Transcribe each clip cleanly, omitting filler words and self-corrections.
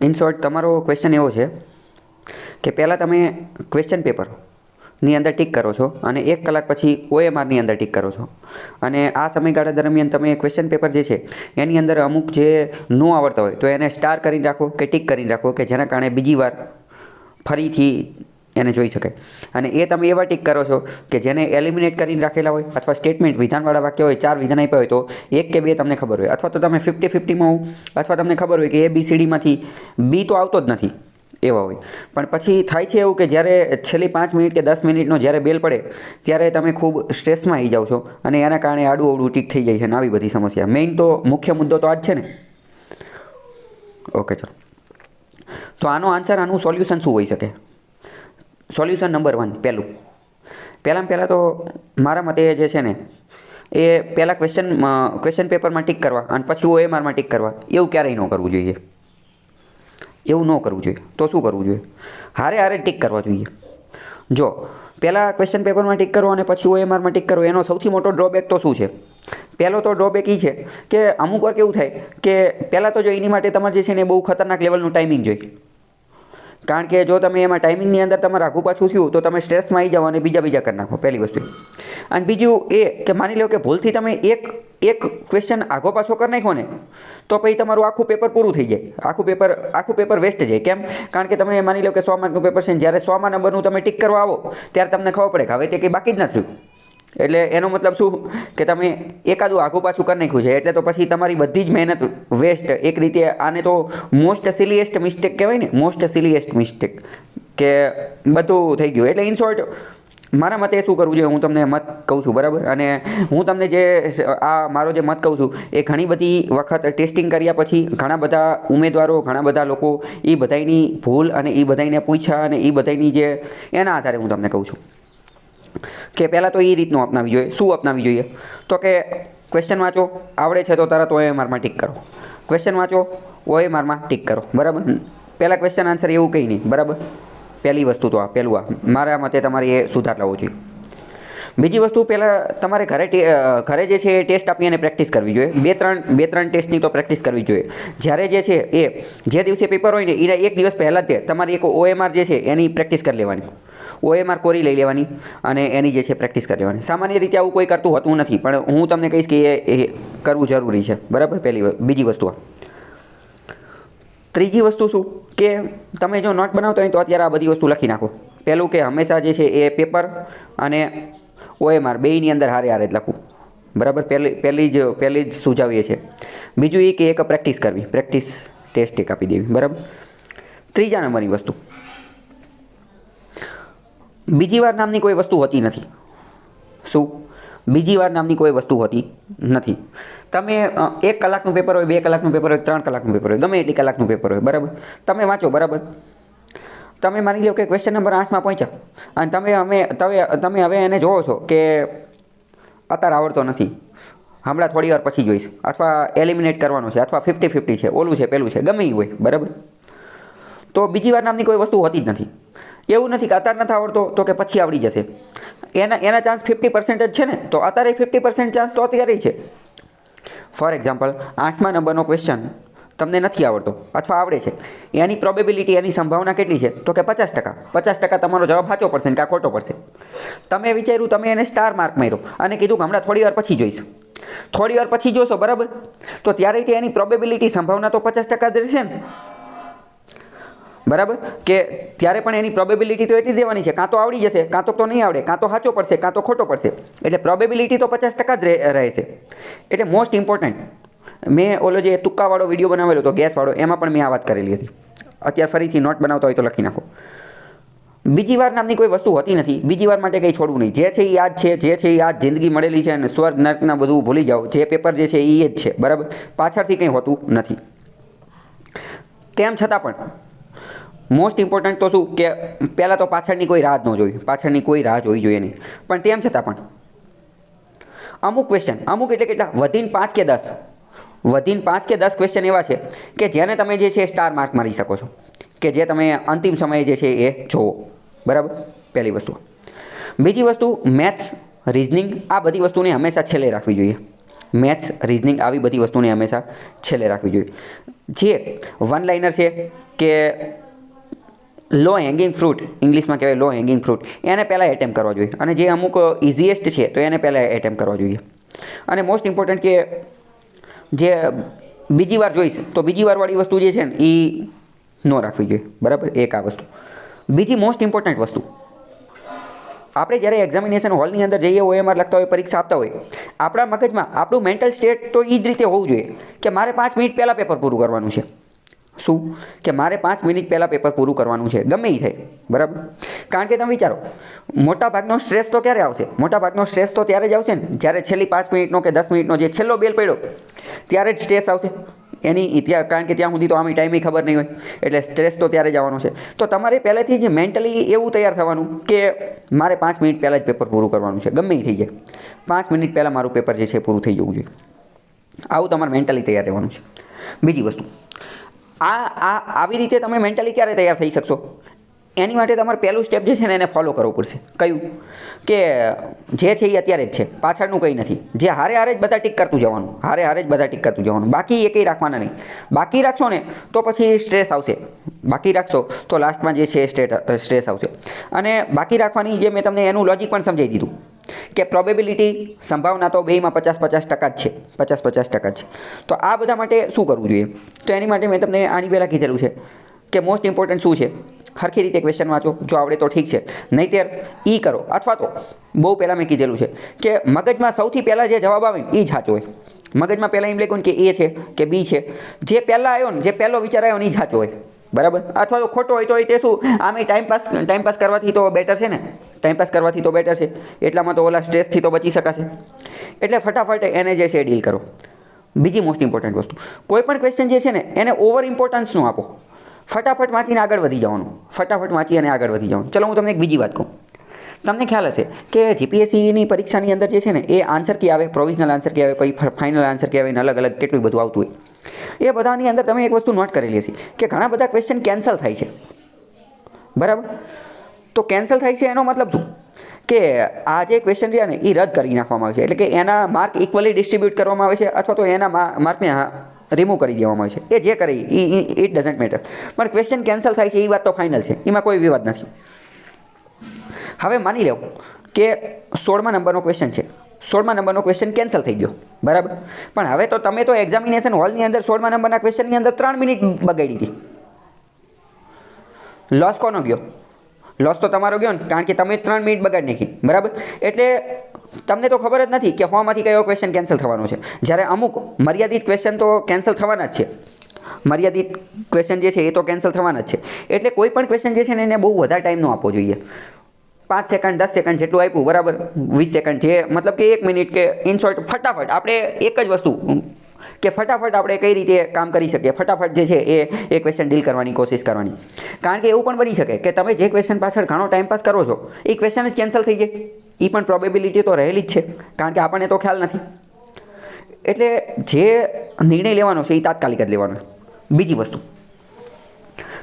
In short તમારો question એવો છે કે પહેલાં તમે ક્વેશ્ચન પેપરની અંદર ટીક કરો છો અને 1 કલાક પછી OMRની અંદર ટીક કરો છો અને આ સમયગાળા દરમિયાન તમે ક્વેશ્ચન પેપર જે છે એની અંદર અમુક જે ન આવડતા હોય તો એને સ્ટાર કરીને રાખો કે ટીક કરીને રાખો કે જેના કારણે બીજી વાર ફરીથી એને જોઈ શકાય. અને એ તમે એવા ટીક કરો છો કે જેને એલિમિનેટ કરીને રાખેલા હોય અથવા સ્ટેટમેન્ટ વિધાનવાળા વાક્ય હોય, 4 વિધાન આપ્યા હોય તો 1 કે 2 તમને ખબર હોય, અથવા તો તમે 50-50માં હો, અથવા તમને ખબર હોય કે ABCDમાંથી B તો આવતો જ નથી એવા હોય. પણ પછી થાય છે એવું કે જ્યારે છેલ્લી 5 મિનિટ કે 10 મિનિટનો જ્યારે બેલ પડે ત્યારે તમે ખૂબ સ્ટ્રેસમાં આવી જાઓ છો અને એના કારણે આડું અવડું ટીક થઈ જાય છે અને આવી બધી સમસ્યા. મેઇન તો મુખ્ય મુદ્દો તો આ જ છે ને. ઓકે ચલો, તો આનો આન્સર, આનું સોલ્યુશન શું હોઈ શકે? સોલ્યુશન નંબર 1, પહેલાં તો મારા મતે જે છે ને એ પહેલાં ક્વેશ્ચન પેપરમાં ટીક કરવા અને પછી OMRમાં ટીક કરવા એવું ક્યારેય ન કરવું જોઈએ. એવું ન કરવું જોઈએ. તો શું કરવું જોઈએ? હારે ટીક કરવા જોઈએ. જો પહેલાં ક્વેશ્ચન પેપરમાં ટીક કરો અને પછી OMRમાં ટીક કરો, એનો સૌથી મોટો ડ્રોબેક તો શું છે? પહેલો તો ડ્રોબેક એ છે કે અમુક વાર કેવું થાય કે પહેલાં તો જો એની માટે તમારે જે છે ને બહુ ખતરનાક લેવલનું ટાઈમિંગ જોઈએ. કારણ કે જો તમે એમાં ટાઈમિંગની અંદર તમારે આઘું પાછું થયું તો તમે સ્ટ્રેસમાં આવી જાઓ અને બીજા કરી નાખો, પહેલી વસ્તુ. અને બીજું એ કે માની લો કે ભૂલથી તમે એક ક્વેશ્ચન આઘો પાછો કરી નાખો ને તો પછી તમારું આખું પેપર પૂરું થઈ જાય, આખું પેપર વેસ્ટ જાય. કેમ? કારણ કે તમે માની લો કે 100 માર્કનું પેપર છે ને જ્યારે 100મા નંબરનું તમે ટીક કરવા આવો ત્યારે તમને ખબર પડે કે હવે તે કંઈ બાકી જ નથી. એટલે એનો મતલબ શું કે તમે એકાદું આઘું પાછું કરી નાખ્યું છે, એટલે તો પછી તમારી બધી જ મહેનત વેસ્ટ. એક રીતે આને તો મોસ્ટ સિલીએસ્ટ મિસ્ટેક કહેવાય ને, મોસ્ટ સિલીએસ્ટ મિસ્ટેક, કે બધું થઈ ગયું. એટલે ઇન શોર્ટ મારા મતે શું કરવું જોઈએ હું તમને મત કહું છું, બરાબર? અને હું તમને જે આ મારો જે મત કહું છું એ ઘણી બધી વખત ટેસ્ટિંગ કર્યા પછી ઘણા બધા ઉમેદવારો, ઘણા બધા લોકો, એ બધાની ભૂલ અને એ બધાને પૂછ્યા અને એ બધાની જે એના આધારે હું તમને કહું છું કે પહેલાં તો એ રીતનું અપનાવી જોઈએ. શું અપનાવી જોઈએ? તો કે ક્વેશ્ચન વાંચો, આવડે છે તો તરત OMRમાં ટીક કરો. ક્વેશ્ચન વાંચો, OMRમાં ટીક કરો, બરાબર? પહેલાં ક્વેશ્ચન આન્સર એવું કંઈ નહીં, બરાબર? પહેલી વસ્તુ તો પહેલું મારા મતે તમારે એ સુધાર લાવવો જોઈએ. બીજી વસ્તુ, પહેલાં તમારે ઘરે જે છે એ ટેસ્ટ આપી અને પ્રેક્ટિસ કરવી જોઈએ. બે ત્રણ ટેસ્ટની તો પ્રેક્ટિસ કરવી જોઈએ. જ્યારે જે છે એ જે દિવસે પેપર હોય ને એના એક દિવસ પહેલાં જ તમારી એક OMR જે છે એની પ્રેક્ટિસ કરી લેવાની. OMR કોરી લઈ લેવાની અને એની જે છે પ્રેક્ટિસ કરી લેવાની. સામાન્ય રીતે આવું કોઈ કરતું હોતું નથી, પણ હું તમને કહીશ કે એ કરવું જરૂરી છે, બરાબર? બીજી વસ્તુ. ત્રીજી વસ્તુ શું કે તમે જો નોટ બનાવતા હોય તો અત્યારે આ બધી વસ્તુ લખી નાખો. પહેલું કે હંમેશા જે છે એ પેપર અને OMR બેયની અંદર હારે જ લખવું, બરાબર? પહેલી જ સુઝાવ એ છે. બીજું એ કે એક પ્રેક્ટિસ કરવી, પ્રેક્ટિસ ટેસ્ટ એક આપી દેવી, બરાબર? ત્રીજા નંબરની વસ્તુ, બીજી વાર નામની કોઈ વસ્તુ હોતી નથી. શું? બીજી વાર નામની કોઈ વસ્તુ હોતી નથી. તમે 1 કલાકનું પેપર હોય, 2 કલાકનું પેપર હોય, 3 કલાકનું પેપર હોય, ગમે એટલી કલાકનું પેપર હોય, બરાબર? તમે વાંચો, બરાબર? તમે માની લો કે ક્વેશ્ચન નંબર 8માં પહોંચ્યા અને તમે હવે એને જોવો છો કે અત્યારે આવડતો નથી, હમણાં થોડી વાર પછી જોઈશ, અથવા એલિમિનેટ કરવાનું છે, અથવા 50-50 છે, ઓલું છે, પેલું છે, ગમે એ હોય, બરાબર? તો બીજી વાર નામની કોઈ વસ્તુ હોતી જ નથી. એવું નથી કે અત્યારે નથી આવડતો તો કે પછી આવડી જશે. એના ચાન્સ 50% જ છે ને, તો અત્યારે 50% ચાન્સ તો અત્યારે છે. ફોર એક્ઝામ્પલ, 8મા નંબરનો ક્વેશ્ચન તમને નથી આવડતો અથવા આવડે છે, એની પ્રોબેબિલિટી, એની સંભાવના કેટલી છે? તો કે 50%. 50% તમારો જવાબ સાચો પડશે ને કાં ખોટો પડશે. તમે વિચાર્યું, તમે એને સ્ટાર માર્ક માર્યો અને કીધું કે હમણાં થોડી વાર પછી જોઈશ. થોડી વાર પછી જોશો, બરાબર? તો ત્યારે એની પ્રોબેબિલિટી, સંભાવના તો 50% જ રહેશે ને, બરાબર? કે ત્યારે પણ એની પ્રોબેબિલિટી તો એટલી જ દેવાની છે, કાં તો આવડી જશે, કાં તો નહીં આવડે, કાં તો સાચો પડશે, કાં તો ખોટો પડશે. એટલે પ્રોબેબિલિટી તો 50% જ રહેશે. એટલે મોસ્ટ ઇમ્પોર્ટન્ટ, મેં ઓલો જે તુક્કાવાળો વિડીયો બનાવેલો હતો, ગેસવાળો, એમાં પણ મેં આ વાત કરેલી હતી. અત્યારે ફરીથી નોટ બનાવતા હોય તો લખી નાખો. બીજી વાર નામની કોઈ વસ્તુ હોતી નથી. બીજી વાર માટે કંઈ છોડવું નહીં. જે છે એ યાદ છે, જે છે એ યાદ જિંદગી મળેલી છે અને સ્વર્ગ નર્કના બધું ભૂલી જાઓ. જે પેપર જે છે એ જ છે, બરાબર? પાછળથી કંઈ હોતું નથી. તેમ છતાં પણ મોસ્ટ ઇમ્પોર્ટન્ટ તો શું કે પહેલાં તો પાછળની કોઈ રાહ ન જોવી, પાછળની કોઈ રાહ જોવી જોઈએ નહીં. પણ તેમ છતાં પણ અમુક ક્વેશ્ચન, અમુક એટલે કેટલા, વધીને 5 કે 10 ક્વેશ્ચન એવા છે કે જેને તમે જે છે સ્ટાર માર્ક મારી શકો છો, કે જે તમે અંતિમ સમયે જે છે એ જોવો, બરાબર? પહેલી વસ્તુ. બીજી વસ્તુ, મેથ્સ, રિઝનિંગ, આ બધી વસ્તુને હંમેશા છેલ્લે રાખવી જોઈએ. મેથ્સ, રિઝનિંગ, આવી બધી વસ્તુને હંમેશા છેલ્લે રાખવી જોઈએ. જે વન લાઇનર છે કે લો હેંગિંગ ફ્રૂટ, ઇંગ્લિશમાં કહેવાય લો હેંગિંગ ફ્રૂટ, એને પહેલાં એટેમ્પ કરવા જોઈએ. અને જે અમુક ઇઝીએસ્ટ છે તો એને પહેલાં એટેમ્પ કરવા જોઈએ. અને મોસ્ટ ઇમ્પોર્ટન્ટ કે જે બીજી વાર જોઈશ તો બીજી વારવાળી વસ્તુ જે છે ને એ ન રાખવી જોઈએ. બરાબર, એક આ વસ્તુ. બીજી મોસ્ટ ઇમ્પોર્ટન્ટ વસ્તુ, આપણે જ્યારે એક્ઝામિનેશન હોલની અંદર જઈએ OMR લખતા હોય, પરીક્ષા આપતા હોય, આપણા મગજમાં આપણું મેન્ટલ સ્ટેટ તો એ જ રીતે હોવું જોઈએ કે મારે 5 મિનિટ પહેલાં પેપર પૂરું કરવાનું છે. શું કે મારે 5 મિનિટ પહેલાં પેપર પૂરું કરવાનું છે, ગમે એ થાય. બરાબર, કારણ કે તમે વિચારો, મોટાભાગનો સ્ટ્રેસ તો ક્યારે આવશે? મોટાભાગનો સ્ટ્રેસ તો ત્યારે જ આવશે ને જ્યારે છેલ્લી 5 મિનિટનો કે 10 મિનિટનો જે છેલ્લો બેલ પડ્યો ત્યારે જ સ્ટ્રેસ આવશે એની. કારણ કે ત્યાં સુધી તો આમી ટાઈમે ખબર નહીં હોય, એટલે સ્ટ્રેસ તો ત્યારે જ આવવાનો છે. તો તમારે પહેલેથી જ મેન્ટલી એવું તૈયાર થવાનું કે મારે 5 મિનિટ પહેલાં જ પેપર પૂરું કરવાનું છે, ગમે એ થઈ જાય. 5 મિનિટ પહેલાં મારું પેપર જે છે પૂરું થઈ જવું જોઈએ. આવું તમારે મેન્ટલી તૈયાર રહેવાનું છે. બીજી વસ્તુ, આવી રીતે તમે મેન્ટલી ક્યારે તૈયાર થઈ શકશો? એની માટે તમારે પહેલું સ્ટેપ જે છે ને એને ફોલો કરવું પડશે. કયું? કે જે છે એ અત્યારે જ છે, પાછળનું કંઈ નથી. જે હારે હારે જ બધા ટીક કરતું જવાનું, હારે હારે જ બધા ટીક કરતું જવાનું, બાકી એ કંઈ રાખવાના નહીં. બાકી રાખશો ને તો પછી સ્ટ્રેસ આવશે. બાકી રાખશો તો લાસ્ટમાં જે છે સ્ટ્રેસ આવશે. અને બાકી રાખવાની જે મેં તમને એનું લોજિક પણ સમજાવી દીધું કે પ્રોબેબિલિટી, સંભાવના તો બેયમાં 50-50% જ છે, 50-50% જ છે. તો આ બધા માટે શું કરવું જોઈએ? તો એની માટે મેં તમને આની પહેલાં કીધેલું છે કે મોસ્ટ ઇમ્પોર્ટન્ટ શું છે? સરખી રીતે ક્વેશ્ચન વાંચો, જો આવડે તો ઠીક છે, નહીંતર ઈ કરો. અથવા તો બહુ પહેલાં મેં કીધેલું છે કે મગજમાં સૌથી પહેલાં જે જવાબ આવે ને એ જ સાચો હોય. મગજમાં પહેલાં એમ લખ્યું કે એ છે કે બી છે, જે પહેલાં આવ્યો ને, જે પહેલો વિચાર આવ્યો ને એ જ સાચો હોય. બરાબર, અથવા તો ખોટો હોય તો તે શું, આમે ટાઈમપાસ કરવાથી તો બેટર છે ને, ટાઈમપાસ કરવાથી તો બેટર છે. એટલામાં તો ઓલા સ્ટ્રેસથી તો બચી શકાશે. એટલે ફટાફટ એને જે છે ડીલ કરો. બીજી મોસ્ટ ઇમ્પોર્ટન્ટ વસ્તુ, કોઈ પણ ક્વેશ્ચન જે છે ને એને ઓવર ઇમ્પોર્ટન્સ ન આપો. ફટાફટ વાંચીને આગળ વધી જવાનું, ફટાફટ વાંચી અને આગળ વધી જવાનું. ચલો હું તમને એક બીજી વાત કહું. તમને ખ્યાલ હશે કે જીપીએસસીની પરીક્ષાની અંદર જે છે ને એ આન્સર કી આવે, પ્રોવિઝનલ આન્સર કી આવે, પછી ફાઇનલ આન્સર કી આવે, અલગ અલગ કેટલું બધું આવતું હોય. એ બધાની અંદર તમે એક વસ્તુ નોટ કરેલી હશે કે ઘણા બધા ક્વેશ્ચન કેન્સલ થાય છે. બરાબર, તો કેન્સલ થાય છે એનો મતલબ શું? કે આ જે ક્વેશ્ચન રહ્યા ને એ રદ કરી નાખવામાં આવે છે. એટલે કે એના માર્ક ઇક્વલી ડિસ્ટ્રીબ્યુટ કરવામાં આવે છે, અથવા તો એના માર્કને રિમૂવ કરી દેવામાં આવે છે. એ જે કરે ઇટ ડઝન્ટ મેટર, પણ ક્વેશ્ચન કેન્સલ થાય છે એ વાત તો ફાઇનલ છે, એમાં કોઈ વિવાદ નથી. હવે માની લો કે 16મા નંબરનો ક્વેશ્ચન છે, 16મા નંબરનો ક્વેશ્ચન કેન્સલ થઈ ગયો. બરાબર, પણ હવે તો તમે તો એક્ઝામિનેશન હોલની અંદર 16મા નંબરના ક્વેશ્ચનની અંદર 3 મિનિટ બગાડી હતી. લોસ કોનો ગયો? લોસ તો તમારો ગયો ને, કારણ કે તમે 3 મિનિટ બગાડી નાખી. બરાબર, એટલે તમને તો ખબર જ નથી કે હોમાંથી કયો ક્વેશ્ચન કેન્સલ થવાનો છે. જ્યારે અમુક મર્યાદિત ક્વેશ્ચન તો કેન્સલ થવાના જ છે. મર્યાદિત ક્વેશ્ચન જે છે એ તો કેન્સલ થવાના જ છે. એટલે કોઈ પણ ક્વેશ્ચન જે છે ને એને બહુ વધારે ટાઈમ ન આપવો જોઈએ. 5 સેકન્ડ 10 સેકન્ડ જેટલું આપ્યું, બરાબર, 20 સેકન્ડ જે મતલબ કે 1 મિનિટ કે ઇન શોર્ટ ફટાફટ આપણે એક જ વસ્તુ કે ફટાફટ આપણે કઈ રીતે કામ કરી શકીએ, ફટાફટ જે છે એ ક્વેશ્ચન ડીલ કરવાની કોશિશ કરવાની. કારણ કે એવું પણ બની શકે કે તમે જે ક્વેશ્ચન પાછળ ઘણો ટાઈમ પાસ કરો છો એ ક્વેશ્ચન જ કેન્સલ થઈ જાય. એ પણ પ્રોબેબિલિટી તો રહેલી જ છે, કારણ કે આપણને તો ખ્યાલ નથી. એટલે જે નિર્ણય લેવાનો છે એ તાત્કાલિક જ લેવાનો. બીજી વસ્તુ,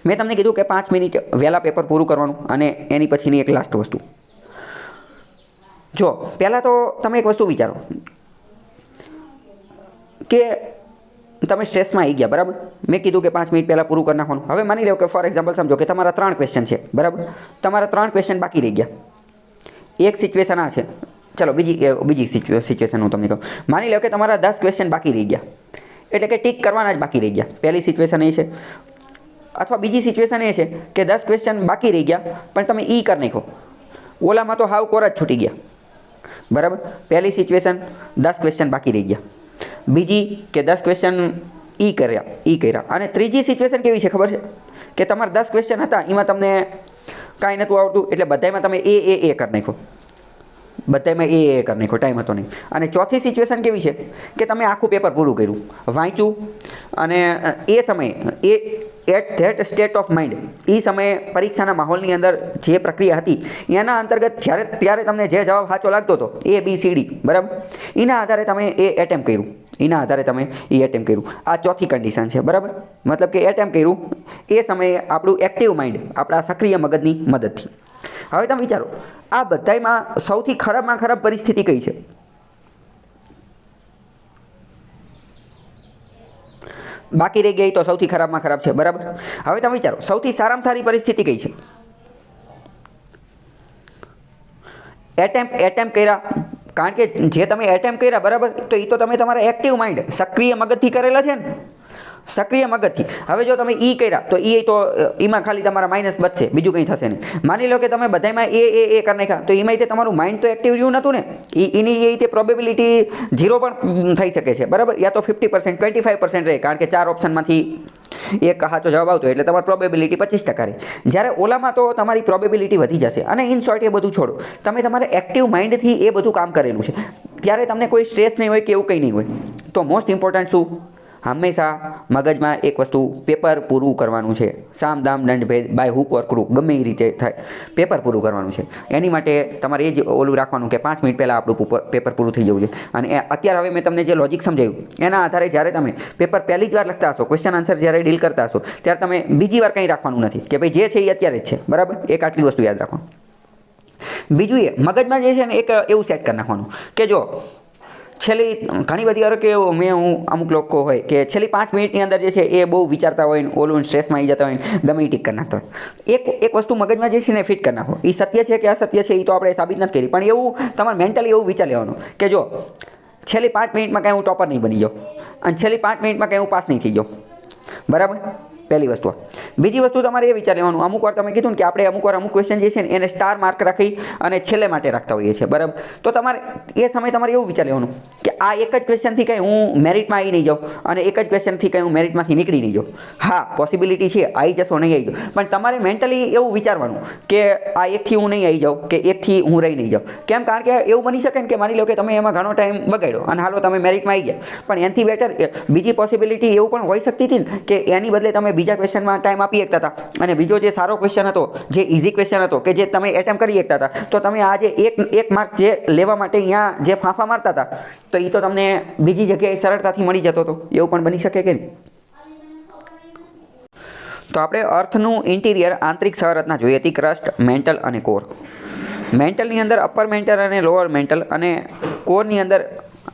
મેં તમને કીધું કે 5 મિનિટ વહેલા પેપર પૂરું કરવાનું, અને એની પછીની એક લાસ્ટ વસ્તુ. જો પહેલાં તો તમે એક વસ્તુ વિચારો કે તમે સ્ટ્રેસમાં આવી ગયા. બરાબર, મેં કીધું કે 5 મિનિટ પહેલાં પૂરું કરી નાખવાનું. હવે માની લો કે ફોર એક્ઝામ્પલ સમજો કે તમારા 3 ક્વેશ્ચન છે. બરાબર, તમારા 3 ક્વેશ્ચન બાકી રહી ગયા. એક સિચ્યુએશન આ છે. ચલો બીજી સિચ્યુએશન હું તમને કહું. માની લો કે તમારા 10 ક્વેશ્ચન બાકી રહી ગયા, એટલે કે ટીક કરવાના જ બાકી રહી ગયા. પહેલી સિચ્યુએશન એ છે. અથવા બીજી સિચ્યુએશન એ છે કે 10 ક્વેશ્ચન બાકી રહી ગયા પણ તમે ઈ કરી નાખો. ઓલામાં તો હાવ કોરા જ છૂટી ગયા. બરાબર, પહેલી સિચ્યુએશન 10 ક્વેશ્ચન બાકી રહી ગયા. બીજી કે 10 ક્વેશ્ચન ઈ કર્યા. અને ત્રીજી સિચ્યુએશન કેવી છે ખબર છે? કે તમારા 10 ક્વેશ્ચન હતા એમાં તમને કાંઈ નહોતું આવડતું, એટલે બધામાં તમે એ કરી નાખો. બધામાં એ કરી નાખો, ટાઈમ હતો નહીં. અને ચોથી સિચ્યુએશન કેવી છે કે તમે આખું પેપર પૂરું કર્યું, વાંચ્યું, અને એ સમયે at that state of mind, એ સમયે પરીક્ષાના માહોલની અંદર જે પ્રક્રિયા હતી એના અંતર્ગત ત્યારે તમને જે જવાબ સાચો લાગતો હતો ABCD, બરાબર, એના આધારે તમે એ એટેમ્પ કર્યું. આ ચોથી કન્ડિશન છે. બરાબર, મતલબ કે એટેમ્પ કર્યું એ સમયે આપણું એક્ટિવ માઇન્ડ, આપણા સક્રિય મગજની મદદથી. હવે તમે વિચારો, આ બધામાં સૌથી ખરાબમાં ખરાબ પરિસ્થિતિ કઈ છે? બાકી રહી ગઈ તો સૌથી ખરાબમાં ખરાબ છે, બરાબર. હવે તમે વિચારો સૌથી સારામાં સારી પરિસ્થિતિ કઈ છે? એટેમ્પ કર્યા, કારણ કે જે તમે એટેમ્પ કર્યા બરાબર, તો એ તો તમે તમારા એક્ટિવ માઇન્ડ સક્રિય મગજથી કરેલા છે ને, સક્રિય મગજથી. હવે જો તમે ઈ કર્યા તો તો એમાં ખાલી તમારા માઇનસ બચશે, બીજું કંઈ થશે નહીં. માની લો કે તમે બધામાં એ કરી નાખ્યા, તો એમાં તે તમારું માઇન્ડ તો એક્ટિવ રહ્યું નહોતું ને, એની એ રીતે પ્રોબેબિલિટી 0 પણ થઈ શકે છે, બરાબર. યા તો 50%, 25% રહે, કારણ કે 4 ઓપ્શનમાંથી એક સાચો જવાબ આવતો, એટલે તમારી પ્રોબેબિલિટી 25% રહે. જ્યારે ઓલામાં તો તમારી પ્રોબેબિલિટી વધી જશે. અને ઇન શોર્ટ એ બધું છોડો, તમે તમારા એક્ટિવ માઇન્ડથી એ બધું કામ કરેલું છે, ત્યારે તમને કોઈ સ્ટ્રેસ નહીં હોય કે એવું કંઈ નહીં હોય. તો મોસ્ટ ઇમ્પોર્ટન્ટ શું? હંમેશા મગજમાં એક વસ્તુ, પેપર પૂરું કરવાનું છે. સામ દામ દંડ ભેદ, બાય હુક ઓર ક્રૂક, ગમે એ રીતે થાય, પેપર પૂરું કરવાનું છે. એની માટે તમારે એ જ ઓલું રાખવાનું કે 5 મિનિટ પહેલાં આપણું પેપર પૂરું થઈ જવું છે. અને અત્યારે હવે મેં તમને જે લોજિક સમજાવ્યું, એના આધારે જ્યારે તમે પેપર પહેલી જ વાર લખતા હશો, ક્વેશ્ચન આન્સર જ્યારે ડીલ કરતા હશો, ત્યારે તમે બીજી વાર કંઈ રાખવાનું નથી કે ભાઈ જે છે એ અત્યારે જ છે, બરાબર. એક આટલી વસ્તુ યાદ રાખવાનું. બીજું એ મગજમાં જે છે ને એક એવું સેટ કરી નાખવાનું કે જો છેલ્લી ઘણી બધી વાર કે હું અમુક લોકો હોય કે છેલ્લી 5 મિનિટની અંદર જે છે એ બહુ વિચારતા હોય ને, ઓલું સ્ટ્રેસમાં આવી જતા હોય ને, ગમે એ ટીક કરી નાખતા હોય. એક વસ્તુ મગજમાં જે છે ને ફિટ કરી નાખો. એ સત્ય છે કે અસત્ય છે એ તો આપણે સાબિત નથી કરી, પણ એવું તમારે મેન્ટલી એવું વિચાર લેવાનું કે જો છેલ્લી 5 મિનિટમાં કાંઈ હું ટોપર નહીં બની જાઉં, અને છેલ્લી 5 મિનિટમાં કાંઈ હું પાસ નહીં થઈ જાઉં, બરાબર. પહેલી વસ્તુ. બીજી વસ્તુ તમારે એ વિચાર લેવાનું, અમુક વાર તમે કીધું ને કે આપણે અમુક વાર અમુક ક્વેશ્ચન જે છે ને એને સ્ટાર માર્ક રાખી અને છેલ્લે માટે રાખતા હોઈએ છીએ, બરાબર. તો તમારે એ સમયે તમારે એવું વિચાર લેવાનું કે આ એક જ ક્વેશ્ચનથી કંઈ હું મેરિટમાં આવી નહીં જાઉં, અને એક જ ક્વેશ્ચનથી કંઈ હું મેરિટમાંથી નીકળી નહીં જાઉં. હા, પોસિબિલિટી છે, આવી જશો, નહીં આવી જાઉં, પણ તમારે મેન્ટલી એવું વિચારવાનું કે આ એકથી હું નહીં આવી જાઉં કે એકથી હું રહી નહીં જાઉં. કેમ? કારણ કે એવું બની શકે ને કે માની લો કે તમે એમાં ઘણો ટાઈમ બગાડ્યો અને હાલો તમે મેરિટમાં આવી ગયા, પણ એનાથી બેટર બીજી પોસિબિલિટી એવું પણ હોઈ શકતી હતી ને કે એની બદલે તમે બીજા ક્વેશ્ચનમાં ટાઈમ આપી શકતા હતા, અને બીજો જે સારો ક્વેશ્ચન હતો, જે ઇઝી ક્વેશ્ચન હતો કે જે તમે એટેમ્પ કરી શકતા હતા, તો તમે આજે એક માર્ક જે લેવા માટે અહીંયા જે ફાંફા મારતા હતા, તો એ તો તમને બીજી જગ્યાએ સરળતાથી મળી જતો હતો. એવું પણ બની શકે કે નહીં? તો આપણે અર્થનું ઇન્ટિરિયર, આંતરિક સંરચના જોઈ હતી, ક્રસ્ટ, મેન્ટલ અને કોર. મેન્ટલની અંદર અપર મેન્ટલ અને લોઅર મેન્ટલ, અને કોરની અંદર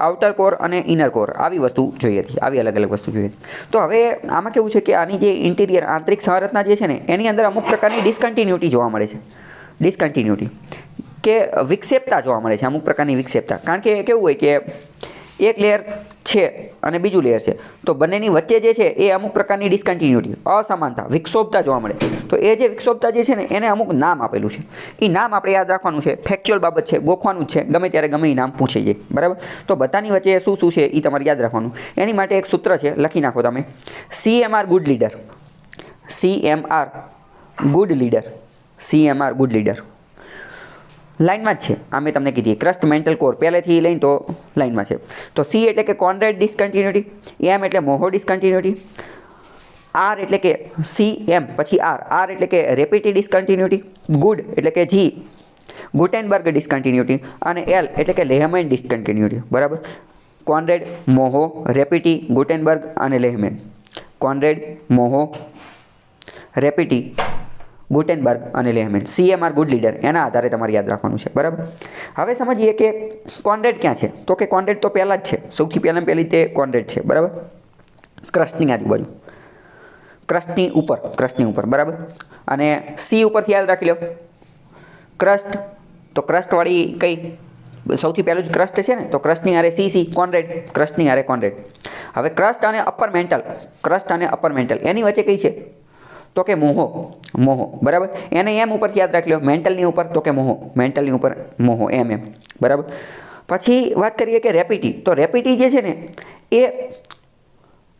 આઉટર કોર અને ઇનર કોર, આવી વસ્તુ જોઈ હતી, આવી અલગ અલગ વસ્તુ જોઈ હતી. તો હવે આમાં કેવું છે કે આની જે ઇન્ટિરિયર, આંતરિક સંરચના જે છે ને, એની અંદર અમુક પ્રકારની ડિસકન્ટિન્યુટી જોવા મળે છે. ડિસકન્ટિન્યુટી કે વિક્ષેપતા જોવા મળે છે, અમુક પ્રકારની વિક્ષેપતા. કારણ કે કેવું હોય કે એક લેયર છે અને બીજું લેયર છે, તો બંનેની વચ્ચે જે છે એ અમુક પ્રકારની ડિસકન્ટિન્યુટી, અસમાનતા, વિક્ષોભતા જોવા મળે. તો એ જે વિક્ષોભતા જે છે ને એને અમુક નામ આપેલું છે. એ નામ આપણે યાદ રાખવાનું છે, ફેક્ચ્યુઅલ બાબત છે, ગોખવાનું જ છે, ગમે ત્યારે ગમે એ નામ પૂછાઈ જાય, બરાબર. તો બધાની વચ્ચે શું શું છે એ તમારે યાદ રાખવાનું. એની માટે એક સૂત્ર છે, લખી નાખો તમે. CMR good leader, CMR good leader, CMR good leader. લાઇનમાં જ છે, આ મેં તમને કીધી. ક્રસ્ટ, મેન્ટલ, કોર પહેલેથી લઈને તો લાઇનમાં છે. તો C એટલે કે કોન્રેડ ડિસકન્ટિન્યુટી, M એટલે મોહો ડિસકન્ટિન્યુટી, R એટલે કે CM પછી R એટલે કે રેપિટી ડિસકન્ટિન્યુટી, ગુડ એટલે કે G ગુટેનબર્ગ ડિસકન્ટિન્યુટી, અને L એટલે કે લેહમેન ડિસકન્ટિન્યુટી, બરાબર. કોન્રેડ, મોહો, રેપિટી, ગુટેનબર્ગ અને લેહમેન. કોન્રેડ, મોહો, રેપિટી, ગુટેનબર્ગ અને લેહમેન. CMR ગુડ લીડર, એના આધારે તમારે યાદ રાખવાનું છે, બરાબર. હવે સમજીએ કે કોન્રેડ ક્યાં છે. તો કે કોન્રેડ તો પહેલાં જ છે, સૌથી પહેલી તે કોન્રેડ છે, બરાબર. ક્રસ્ટની આજુબાજુ, ક્રસ્ટની ઉપર, બરાબર. અને C ઉપરથી યાદ રાખી લો ક્રસ્ટ, તો ક્રસ્ટવાળી કઈ સૌથી પહેલું જ ક્રસ્ટ છે ને, તો ક્રસ્ટની હારે C, કોન્રેડ, ક્રસ્ટની હારે કોન્રેડ. હવે ક્રસ્ટ અને અપર મેન્ટલ, ક્રસ્ટ અને અપર મેન્ટલ એની વચ્ચે કઈ છે? તો કે મોહો, બરાબર. એને M ઉપરથી યાદ રાખી લો. મેન્ટલની ઉપર તો કે મોહો, મેન્ટલની ઉપર મોહો, M, બરાબર. પછી વાત કરીએ કે રેપિટી. તો રેપિટી જે છે ને એ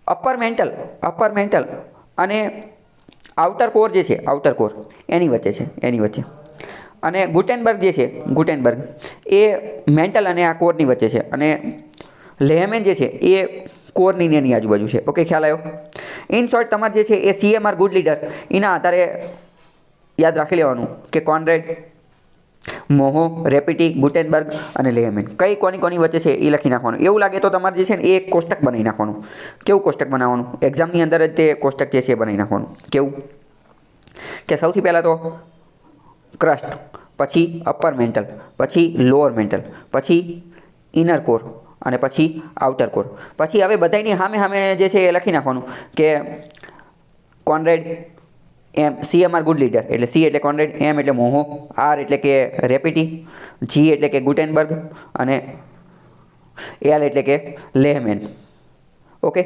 અપર મેન્ટલ અને આઉટર કોર જે છે, આઉટર કોર એની વચ્ચે છે, અને ગુટેનબર્ગ જે છે, ગુટેનબર્ગ એ મેન્ટલ અને આ કોરની વચ્ચે છે, અને લેહમેન જે છે એ કોરની એની આજુબાજુ છે. ઓકે, ખ્યાલ આવ્યો? ઇન શોર્ટ તમારે જે છે એ CMR ગુડ લીડર, એના આધારે યાદ રાખી લેવાનું કે કોન્રેડ, મોહો, રેપિટી, ગુટેનબર્ગ અને લેહમેન કોની વચ્ચે છે એ લખી નાખવાનું. એવું લાગે તો તમારે જે છે ને એ એક કોષ્ટક બનાવી નાખવાનું. કેવું કોષ્ટક બનાવવાનું? એક્ઝામની અંદર જ તે કોષ્ટક જે છે એ બનાવી નાખવાનું. કેવું કે સૌથી પહેલાં તો ક્રસ્ટ, પછી અપર મેન્ટલ, પછી લોઅર મેન્ટલ, પછી ઇનર કોર, અને પછી આઉટર કોર. પછી હવે બધાની સામે જે છે એ લખી નાખવાનું કે કોનરેડ, CMR ગુડ લીડર, એટલે C એટલે કોનરેડ, M એટલે મોહો, R એટલે કે રેપિટી, G એટલે કે ગુટેનબર્ગ અને L એટલે કે લેહમેન. ઓકે,